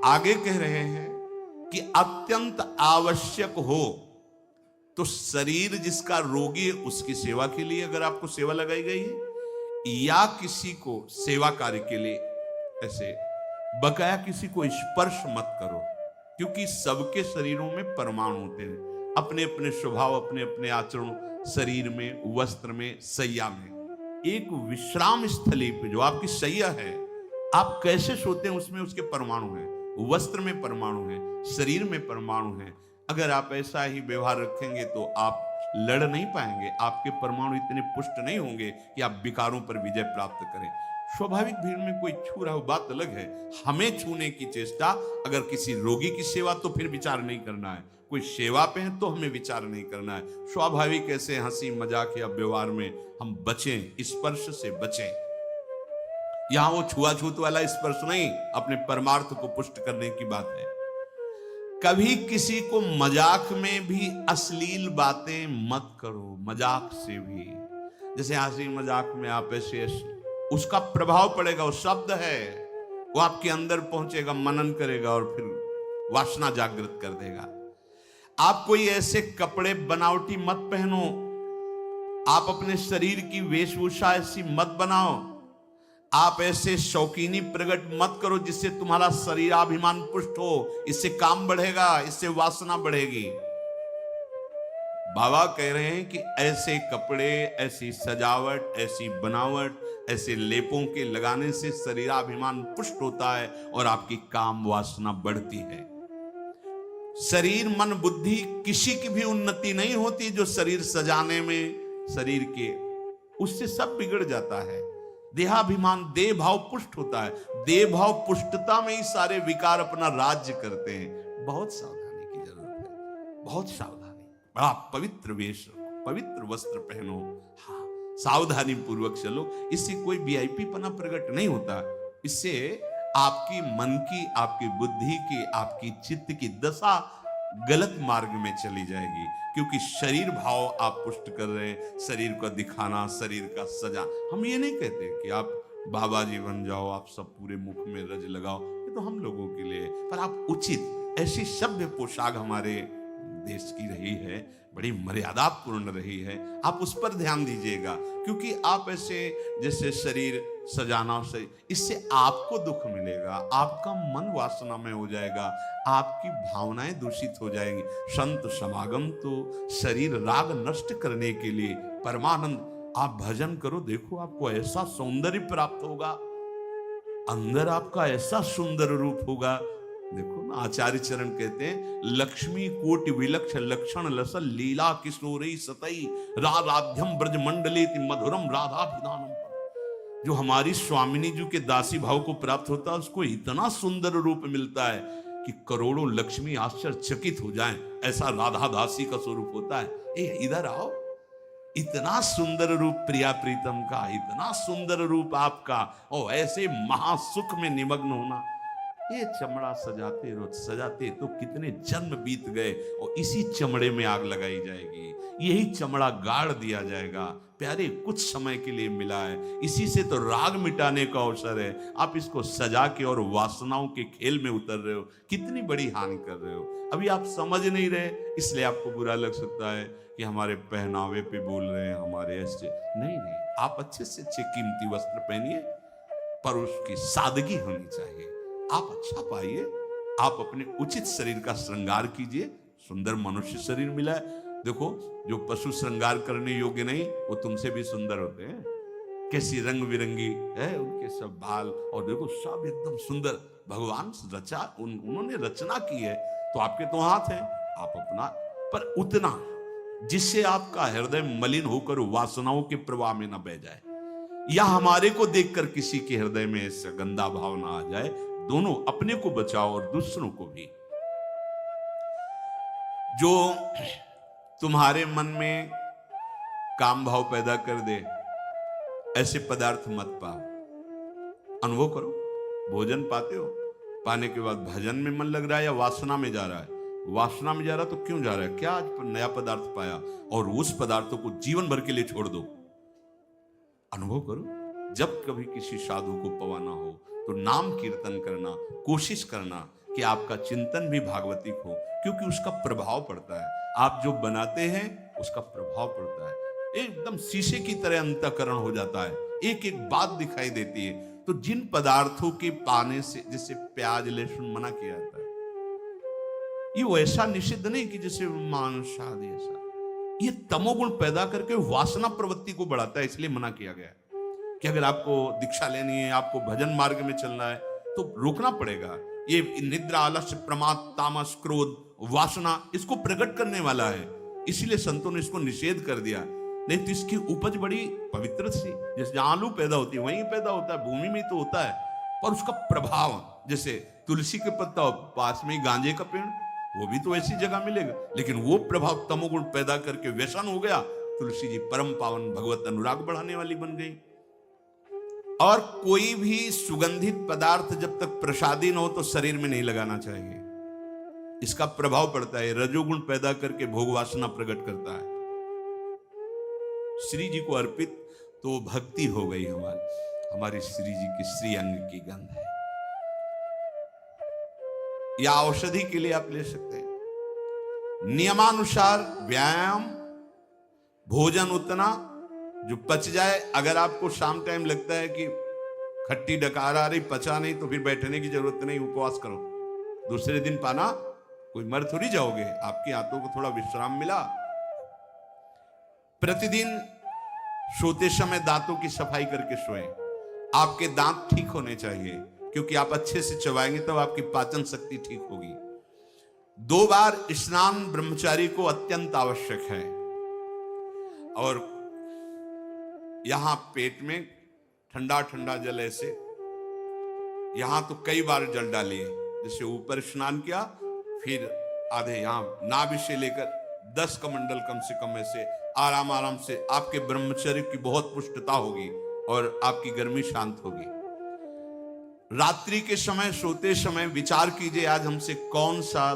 आगे कह रहे हैं कि अत्यंत आवश्यक हो तो शरीर जिसका रोगी है उसकी सेवा के लिए अगर आपको सेवा लगाई गई है, या किसी को सेवा कार्य के लिए, ऐसे बकाया किसी को स्पर्श मत करो, क्योंकि सबके शरीरों में परमाणु होते हैं, अपने अपने स्वभाव, अपने अपने आचरण, शरीर में, वस्त्र में, सैया में। एक विश्राम स्थली पे जो आपकी सैया है, आप कैसे सोते हैं उसमें उसके परमाणु हैं, वस्त्र में परमाणु हैं, शरीर में परमाणु हैं। अगर आप ऐसा ही व्यवहार रखेंगे तो आप लड़ नहीं पाएंगे, आपके परमाणु इतने पुष्ट नहीं होंगे कि आप विकारों पर विजय प्राप्त करें। स्वाभाविक भीड़ में कोई छू रहा हो बात अलग है, हमें छूने की चेष्टा, अगर किसी रोगी की सेवा तो फिर विचार नहीं करना है, कोई सेवा पे है तो हमें विचार नहीं करना है। स्वाभाविक ऐसे हंसी मजाक या व्यवहार में हम बचें, स्पर्श से बचें। यहां वो छुआछूत वाला स्पर्श नहीं, अपने परमार्थ को पुष्ट करने की बात है। कभी किसी को मजाक में भी अश्लील बातें मत करो, मजाक से भी। जैसे हंसी मजाक में आप ऐसे, उसका प्रभाव पड़ेगा, वो शब्द है, वो आपके अंदर पहुंचेगा, मनन करेगा और फिर वासना जागृत कर देगा। आप कोई ऐसे कपड़े बनावटी मत पहनो, आप अपने शरीर की वेशभूषा ऐसी मत बनाओ, आप ऐसे शौकीनी प्रकट मत करो जिससे तुम्हारा शरीराभिमान पुष्ट हो, इससे काम बढ़ेगा, इससे वासना बढ़ेगी। बाबा कह रहे हैं कि ऐसे कपड़े, ऐसी सजावट, ऐसी बनावट, ऐसे लेपों के लगाने से शरीराभिमान पुष्ट होता है और आपकी काम वासना बढ़ती है। शरीर मन बुद्धि किसी की भी उन्नति नहीं होती जो शरीर सजाने में, शरीर के, उससे सब बिगड़ जाता है। देहाभिमान, देह भाव पुष्ट होता है, देह भाव पुष्टता में ही सारे विकार अपना राज्य करते हैं। बहुत सावधानी की जरूरत है, बहुत सावधानी। बड़ा पवित्र वेश, पवित्र वस्त्र पहनो, हाँ, सावधानी पूर्वक चलो। इससे कोई वीआईपी पना प्रकट नहीं होता, इससे आपकी मन की, आपकी बुद्धि की, आपकी चित्त की दशा गलत मार्ग में चली जाएगी, क्योंकि शरीर भाव आप पुष्ट कर रहे हैं, शरीर को दिखाना, शरीर का सजा। हम ये नहीं कहते कि आप बाबा जी बन जाओ, आप सब पूरे मुख में रज लगाओ, ये तो हम लोगों के लिए, पर आप उचित ऐसी सभ्य पोशाक हमारे देश की रही है, बड़ी मर्यादापूर्ण रही है, आप उस पर ध्यान दीजिएगा। क्योंकि आप ऐसे जैसे शरीर सजाना से, इससे आपको दुख मिलेगा, आपका मन वासना में हो जाएगा, आपकी भावनाएं दूषित हो जाएंगी। संत समागम तो शरीर राग नष्ट करने के लिए, परमानंद आप भजन करो, देखो आपको ऐसा सौंदर्य प्राप्त होगा, अंदर आपका ऐसा सुंदर रूप होगा। देखो ना, आचार्य चरण कहते हैं, लक्ष्मी कोटि विलक्ष लक्षण लसल लीला किशोरी सतई राधाध्यम ब्रज मंडले मधुरम राधाभिधानम। जो हमारी स्वामिनी जी के दासी भाव को प्राप्त होता है, उसको इतना सुंदर रूप मिलता है कि करोड़ों लक्ष्मी आश्चर्यचकित हो जाएं, ऐसा राधा दासी का स्वरूप होता है। ए इधर आओ, इतना सुंदर रूप प्रिया प्रीतम का, इतना सुंदर रूप आपका, और ऐसे महासुख में निमग्न होना। ये चमड़ा सजाते रोज सजाते तो कितने जन्म बीत गए, और इसी चमड़े में आग लगाई जाएगी, यही चमड़ा गाड़ दिया जाएगा। प्यारे, कुछ समय के लिए मिला है, इसी से तो राग मिटाने का अवसर है। आप इसको सजा के और वासनाओं के खेल में उतर रहे हो, कितनी बड़ी हानि कर रहे हो। अभी आप समझ नहीं रहे, इसलिए आपको बुरा लग सकता है कि हमारे पहनावे पे बोल रहे हैं, हमारे ऐसे। नहीं, आप अच्छे से अच्छे कीमती वस्त्र पहनिए, पर उसकी सादगी होनी चाहिए। आप अच्छा पाइए, आप अपने उचित शरीर का श्रृंगार कीजिए। सुंदर मनुष्य शरीर मिला है। देखो, जो पशु श्रृंगार करने योग्य नहीं, वो तुमसे भी सुंदर होते हैं। कैसी रंग बिरंगी है उनके सब बाल, और देखो सब एकदम सुंदर, भगवान रचा, उन्होंने रचना की है। तो आपके तो हाथ हैं, आप अपना, पर उतना जिससे आपका हृदय मलिन होकर वासनाओं के प्रवाह में न बह जाए, या हमारे को देखकर किसी के हृदय में ऐसा गंदा भाव ना आ जाए। दोनों, अपने को बचाओ और दूसरों को भी। जो तुम्हारे मन में काम भाव पैदा कर दे, ऐसे पदार्थ मत पाओ। अनुभव करो, भोजन पाते हो, पाने के बाद भजन में मन लग रहा है या वासना में जा रहा है? वासना में जा रहा तो क्यों जा रहा है? क्या आज नया पदार्थ पाया, और उस पदार्थों को जीवन भर के लिए छोड़ दो। अनुभव करो, जब कभी किसी साधु को पवाना हो तो नाम कीर्तन करना, कोशिश करना कि आपका चिंतन भी भागवतिक हो, क्योंकि उसका प्रभाव पड़ता है। आप जो बनाते हैं उसका प्रभाव पड़ता है, एकदम शीशे की तरह अंतःकरण हो जाता है, एक एक बात दिखाई देती है। तो जिन पदार्थों के पाने से, जैसे प्याज लहसुन मना किया जाता है, ये वैसा निषिद्ध नहीं कि जैसे मांस आदि, ऐसा ये तमोगुण पैदा करके वासना प्रवृत्ति को बढ़ाता है, इसलिए मना किया गया है कि अगर आपको दीक्षा लेनी है, आपको भजन मार्ग में चलना है, तो रोकना पड़ेगा। ये निद्रा, आलस्य, प्रमाद, तामस, क्रोध, वासना, इसको प्रकट करने वाला है, इसीलिए संतों ने इसको निषेध कर दिया। नहीं तो इसकी उपज बड़ी पवित्र थी, जैसे जहां आलू पैदा होती है वहीं पैदा होता है, भूमि में तो होता है, पर उसका प्रभाव, जैसे तुलसी के पत्ता पास में गांजे का पेड़, वो भी तो ऐसी जगह मिलेगा, लेकिन वो प्रभाव तमोगुण पैदा करके व्यसन हो गया। तुलसी जी परम पावन, भगवत अनुराग बढ़ाने वाली बन गई। और कोई भी सुगंधित पदार्थ जब तक प्रसादी न हो तो शरीर में नहीं लगाना चाहिए, इसका प्रभाव पड़ता है, रजोगुण पैदा करके भोग वासना प्रकट करता है। श्री जी को अर्पित तो भक्ति हो गई हमारी श्री जी की श्री अंग की गंध है, या औषधि के लिए आप ले सकते हैं। नियमानुसार व्यायाम, भोजन उतना जो पच जाए। अगर आपको शाम टाइम लगता है कि खट्टी डकार आ रही, पचा नहीं, तो फिर बैठने की जरूरत नहीं, उपवास करो, दूसरे दिन पाना, कोई मर थोड़ी जाओगे, आपके हाथों को थोड़ा विश्राम मिला। प्रतिदिन सोते समय दांतों की सफाई करके सोएं। आपके दांत ठीक होने चाहिए, क्योंकि आप अच्छे से चबाएंगे तब आपकी पाचन शक्ति ठीक होगी। 2 बार स्नान ब्रह्मचारी को अत्यंत आवश्यक है। और यहां पेट में ठंडा ठंडा जल, ऐसे यहां तो कई बार जल डालिए, जैसे ऊपर स्नान किया, फिर आधे यहां नाभि से लेकर 10 कमंडल कम से कम, ऐसे आराम आराम से आपके ब्रह्मचर्य की बहुत पुष्टता होगी और आपकी गर्मी शांत होगी। रात्रि के समय, सोते समय विचार कीजिए आज हमसे कौन सा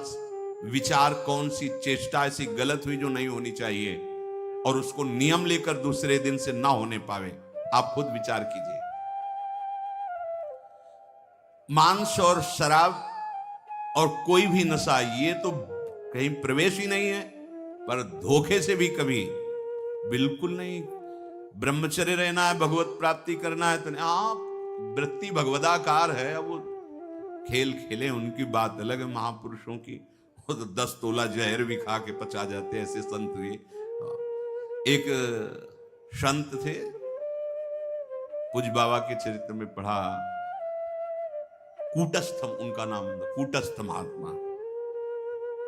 विचार, कौन सी चेष्टा ऐसी गलत हुई जो नहीं होनी चाहिए, और उसको नियम लेकर दूसरे दिन से ना होने पावे। आप खुद विचार कीजिए। मांस और शराब और कोई भी नशा, ये तो कहीं प्रवेश ही नहीं है, पर धोखे से भी कभी बिल्कुल नहीं। ब्रह्मचर्य रहना है, भगवत प्राप्ति करना है, तो आप वृत्ति भगवदाकार है। अब वो खेल खेले, उनकी बात अलग है। महापुरुषों की वो तो 10 तोला जहर भी खा के पचा जाते, ऐसे संत हुए। एक संत थे, पूज्य बाबा के चरित्र में पढ़ा, कूटस्थ उनका नाम था, कूटस्थ महात्मा।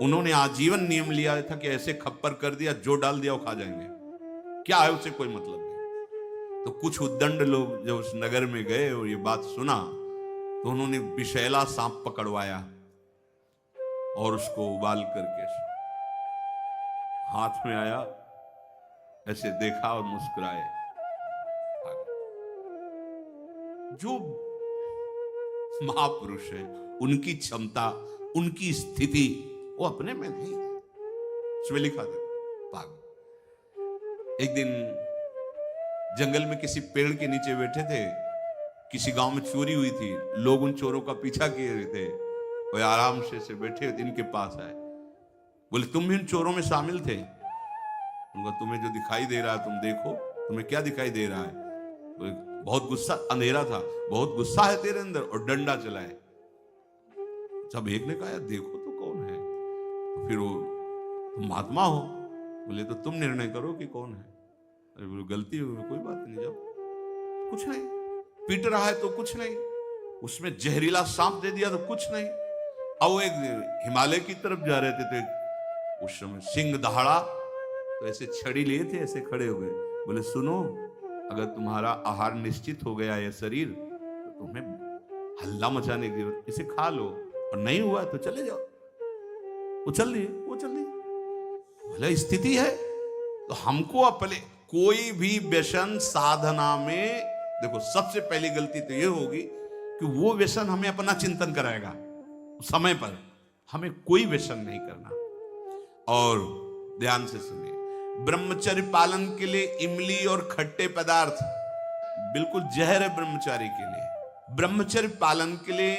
उन्होंने आजीवन नियम लिया था कि ऐसे खप्पर कर दिया, जो डाल दिया वो खा जाएंगे, क्या है उसे कोई मतलब नहीं। तो कुछ उद्दंड लोग जब उस नगर में गए और ये बात सुना, तो उन्होंने विषैला सांप पकड़वाया और उसको उबाल करके हाथ में आया, ऐसे देखा और मुस्कुराए। जो महापुरुष है, उनकी क्षमता, उनकी स्थिति वो अपने में नहीं है। उसमें लिखा था पागल। एक दिन जंगल में किसी पेड़ के नीचे बैठे थे, किसी गांव में चोरी हुई थी, लोग उन चोरों का पीछा किए हुए थे, वो आराम से बैठे हुए इनके पास आए, बोले तुम भी उन चोरों में शामिल थे? उनका तुम्हें जो दिखाई दे रहा है तुम देखो, तुम्हें क्या दिखाई दे रहा है? बहुत गुस्सा, अंधेरा था, बहुत गुस्सा है तेरे अंदर, और डंडा चलाए। जब एक ने कहा देखो तो कौन है, तो फिर वो तुम महात्मा हो, बोले तो तुम निर्णय करो कि कौन है। अरे बोले गलती हो, कोई बात नहीं, जब कुछ नहीं, पीट रहा है तो कुछ नहीं, उसमें जहरीला सांप दे दिया तो कुछ नहीं। अब वो एक हिमालय की तरफ जा रहे थे, तो उस समय सिंह दहाड़ा, तो ऐसे छड़ी लिए थे, ऐसे खड़े हो गए, बोले सुनो, अगर तुम्हारा आहार निश्चित हो गया है शरीर, तो तुम्हें हल्ला मचाने की जरूरत, इसे खा लो, और नहीं हुआ तो चले जाओ। वो चल रही है, वो चल रही है, भले स्थिति है। तो हमको अपने कोई भी व्यसन साधना में, देखो सबसे पहली गलती तो ये होगी कि वो व्यसन हमें अपना चिंतन कराएगा। समय पर हमें कोई व्यसन नहीं करना। और ध्यान से सुनिए, ब्रह्मचर्य पालन के लिए इमली और खट्टे पदार्थ बिल्कुल जहर है ब्रह्मचारी के लिए। ब्रह्मचर्य पालन के लिए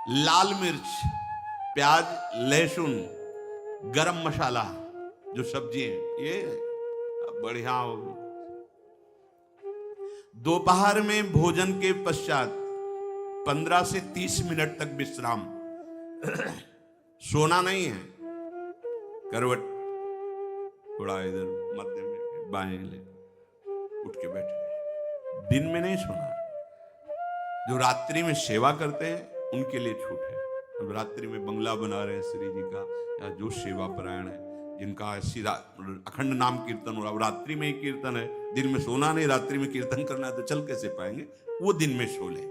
लाल मिर्च, प्याज, लहसुन, गरम मसाला, जो सब्जी है, ये बढ़िया। दोपहर में भोजन के पश्चात 15 से 30 मिनट तक विश्राम। सोना नहीं है, करवट थोड़ा इधर मध्य में बाएं ले, उठ के बैठ गए। दिन में नहीं सोना। जो रात्रि में सेवा करते हैं उनके लिए छूट है। अब रात्रि में बंगला बना रहे हैं श्री जी का, या जो सेवा परायण है, जिनका अखंड नाम कीर्तन हो रहा, रात्रि में ही कीर्तन है, दिन में सोना नहीं, रात्रि में कीर्तन करना है, तो चल कैसे पाएंगे? वो दिन में सो ले।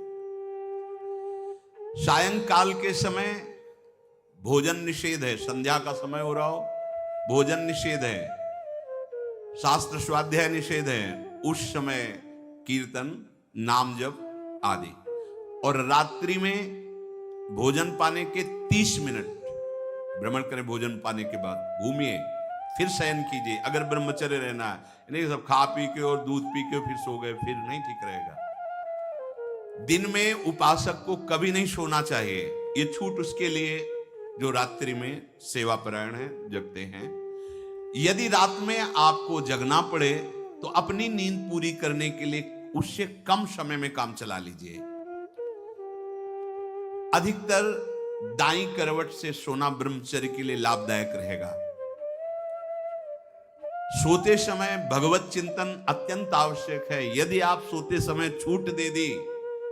सायंकाल के समय भोजन निषेध है, संध्या का समय हो रहा हो, भोजन निषेध है, शास्त्र स्वाध्याय निषेध है, उस समय कीर्तन, नाम जप आदि। और रात्रि में भोजन पाने के 30 मिनट भ्रमण करें, भोजन पाने के बाद घूमिए, फिर शयन कीजिए। अगर ब्रह्मचर्य रहना है, नहीं सब खा पी के और दूध पी के फिर सो गए, फिर नहीं ठीक रहेगा। दिन में उपासक को कभी नहीं सोना चाहिए, ये छूट उसके लिए जो रात्रि में सेवा परायण है, जगते हैं। यदि रात में आपको जगना पड़े तो अपनी नींद पूरी करने के लिए उससे कम समय में काम चला लीजिए। अधिकतर दाईं करवट से सोना ब्रह्मचर्य के लिए लाभदायक रहेगा। सोते समय भगवत चिंतन अत्यंत आवश्यक है। यदि आप सोते समय छूट दे दी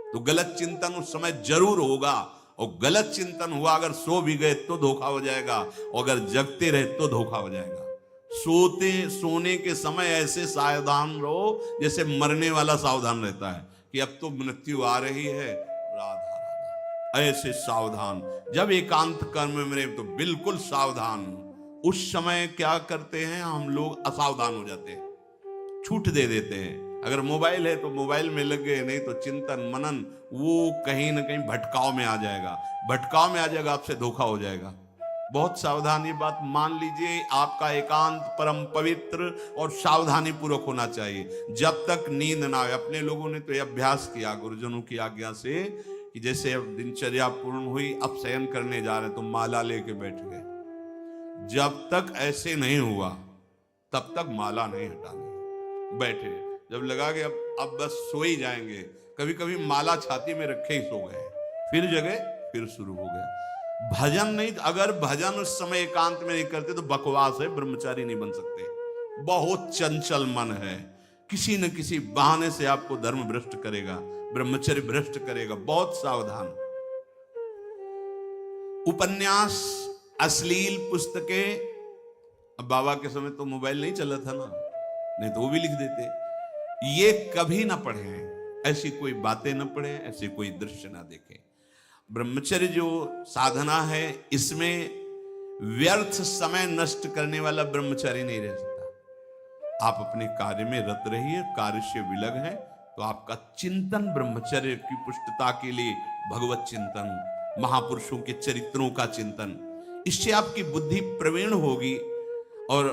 तो गलत चिंतन उस समय जरूर होगा, और गलत चिंतन हुआ अगर सो भी गए तो धोखा हो जाएगा, और अगर जगते रहे तो धोखा हो जाएगा। सोने के समय ऐसे सावधान रहो जैसे मरने वाला सावधान रहता है कि अब तो मृत्यु आ रही है, राधा राधा, ऐसे सावधान। जब एकांत कर्म में तो बिल्कुल सावधान। उस समय क्या करते हैं हम लोग, असावधान हो जाते हैं, छूट दे देते हैं। अगर मोबाइल है तो मोबाइल में लग गए, नहीं तो चिंतन मनन वो कहीं ना कहीं भटकाव में आ जाएगा, भटकाव में आ जाएगा, आपसे धोखा हो जाएगा। बहुत सावधानी बात मान लीजिए, आपका एकांत परम पवित्र और सावधानी पूर्वक होना चाहिए। जब तक नींद ना आए, अपने लोगों ने तो यह अभ्यास किया गुरुजनों की आज्ञा से कि जैसे अब दिनचर्या पूर्ण हुई, अब शयन करने जा रहे तो माला लेके बैठ गए। जब तक ऐसे नहीं हुआ तब तक माला नहीं हटानी, बैठे। जब लगा कि अब बस सो ही जाएंगे, कभी कभी माला छाती में रखे ही सो गए, फिर जगह फिर शुरू हो गया। भजन नहीं, अगर भजन उस समय एकांत में नहीं करते तो बकवास है, ब्रह्मचारी नहीं बन सकते। बहुत चंचल मन है, किसी न किसी बहाने से आपको धर्म भ्रष्ट करेगा, ब्रह्मचर्य भ्रष्ट करेगा। बहुत सावधान। उपन्यास, अश्लील पुस्तकें, अब बाबा के समय तो मोबाइल नहीं चला था ना, नहीं तो वो भी लिख देते। ये कभी ना पढ़ें, ऐसी कोई बातें ना पढ़ें, ऐसे कोई दृश्य ना देखें। ब्रह्मचर्य जो साधना है, इसमें व्यर्थ समय नष्ट करने वाला ब्रह्मचारी नहीं रह सकता। आप अपने कार्य में रत रहिए, कार्य से विलग है तो आपका चिंतन ब्रह्मचर्य की पुष्टता के लिए भगवत चिंतन, महापुरुषों के चरित्रों का चिंतन, इससे आपकी बुद्धि प्रवीण होगी और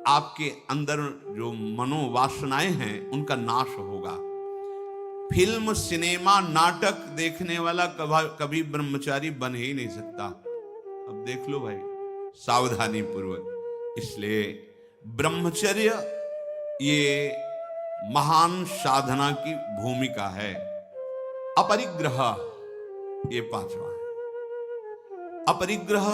आपके अंदर जो मनोवासनाएं हैं उनका नाश होगा। फिल्म, सिनेमा, नाटक देखने वाला कभी ब्रह्मचारी बन ही नहीं सकता। अब देख लो भाई, सावधानी पूर्वक। इसलिए ब्रह्मचर्य ये महान साधना की भूमिका है। अपरिग्रह, ये पांचवा है। अपरिग्रह,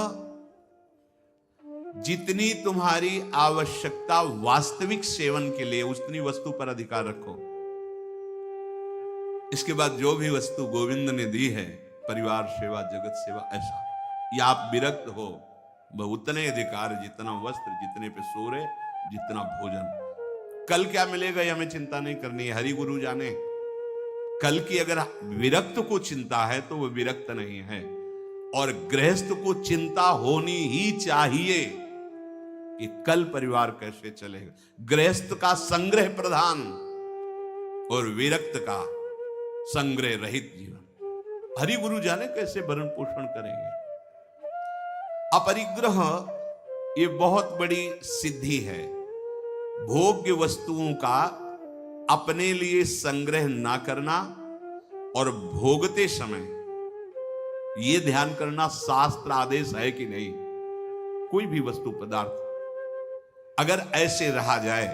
जितनी तुम्हारी आवश्यकता वास्तविक सेवन के लिए, उतनी वस्तु पर अधिकार रखो। इसके बाद जो भी वस्तु गोविंद ने दी है, परिवार सेवा, जगत सेवा, ऐसा, या आप विरक्त हो, वह उतने अधिकार, जितना वस्त्र, जितने पे सोरे, जितना भोजन। कल क्या मिलेगा ये हमें चिंता नहीं करनी है, हरि गुरु जाने। कल की अगर विरक्त को चिंता है तो वह विरक्त नहीं है। और गृहस्थ को चिंता होनी ही चाहिए कि कल परिवार कैसे चलेगा। गृहस्थ का संग्रह प्रधान और विरक्त का संग्रह रहित जीवन। हरि गुरु जाने कैसे भरण पोषण करेंगे। अपरिग्रह ये बहुत बड़ी सिद्धि है। भोग्य वस्तुओं का अपने लिए संग्रह ना करना और भोगते समय ये ध्यान करना शास्त्र आदेश है कि नहीं। कोई भी वस्तु पदार्थ अगर ऐसे रहा जाए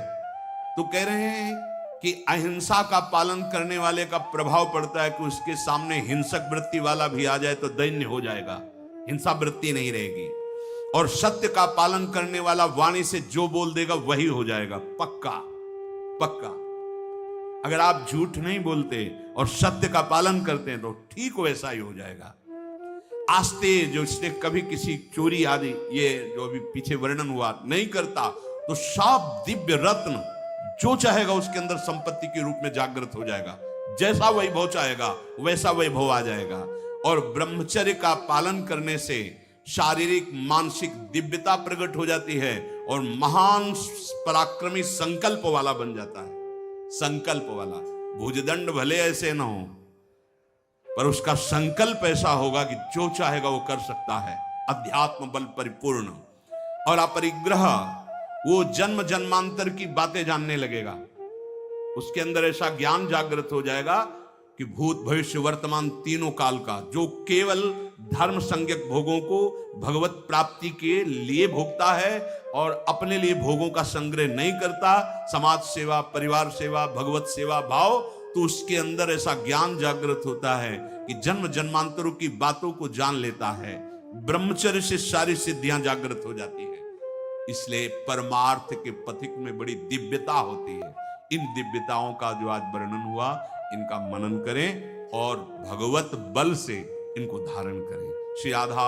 तो कह रहे हैं कि अहिंसा का पालन करने वाले का प्रभाव पड़ता है कि उसके सामने हिंसक वृत्ति वाला भी आ जाए तो दैन्य हो जाएगा, हिंसा वृत्ति नहीं रहेगी। और सत्य का पालन करने वाला वाणी से जो बोल देगा वही हो जाएगा, पक्का पक्का। अगर आप झूठ नहीं बोलते और सत्य का पालन करते हैं तो ठीक वैसा ही हो जाएगा। आस्ते जो इसने कभी किसी चोरी आदि, ये जो अभी पीछे वर्णन हुआ, नहीं करता तो साफ दिव्य रत्न जो चाहेगा उसके अंदर संपत्ति के रूप में जागृत हो जाएगा। जैसा वैभव चाहेगा वैसा वैभव आ जाएगा। और ब्रह्मचर्य का पालन करने से शारीरिक मानसिक दिव्यता प्रकट हो जाती है और महान पराक्रमी संकल्प वाला बन जाता है। संकल्प वाला, भुजदंड भले ऐसे ना हो पर उसका संकल्प ऐसा होगा कि जो चाहेगा वो कर सकता है। अध्यात्म बल परिपूर्ण। और अपरिग्रह, वो जन्म जन्मांतर की बातें जानने लगेगा। उसके अंदर ऐसा ज्ञान जागृत हो जाएगा कि भूत भविष्य वर्तमान तीनों काल का, जो केवल धर्म संज्ञक भोगों को भगवत प्राप्ति के लिए भोगता है और अपने लिए भोगों का संग्रह नहीं करता, समाज सेवा, परिवार सेवा, भगवत सेवा भाव, तो उसके अंदर ऐसा ज्ञान जागृत होता है कि जन्म जन्मांतरों की बातों को जान लेता है। ब्रह्मचर्य से सारी सिद्धियां जागृत हो जाती है। इसलिए परमार्थ के पथिक में बड़ी दिव्यता होती है। इन दिव्यताओं का जो आज वर्णन हुआ, इनका मनन करें और भगवत बल से इनको धारण करें। श्री राधा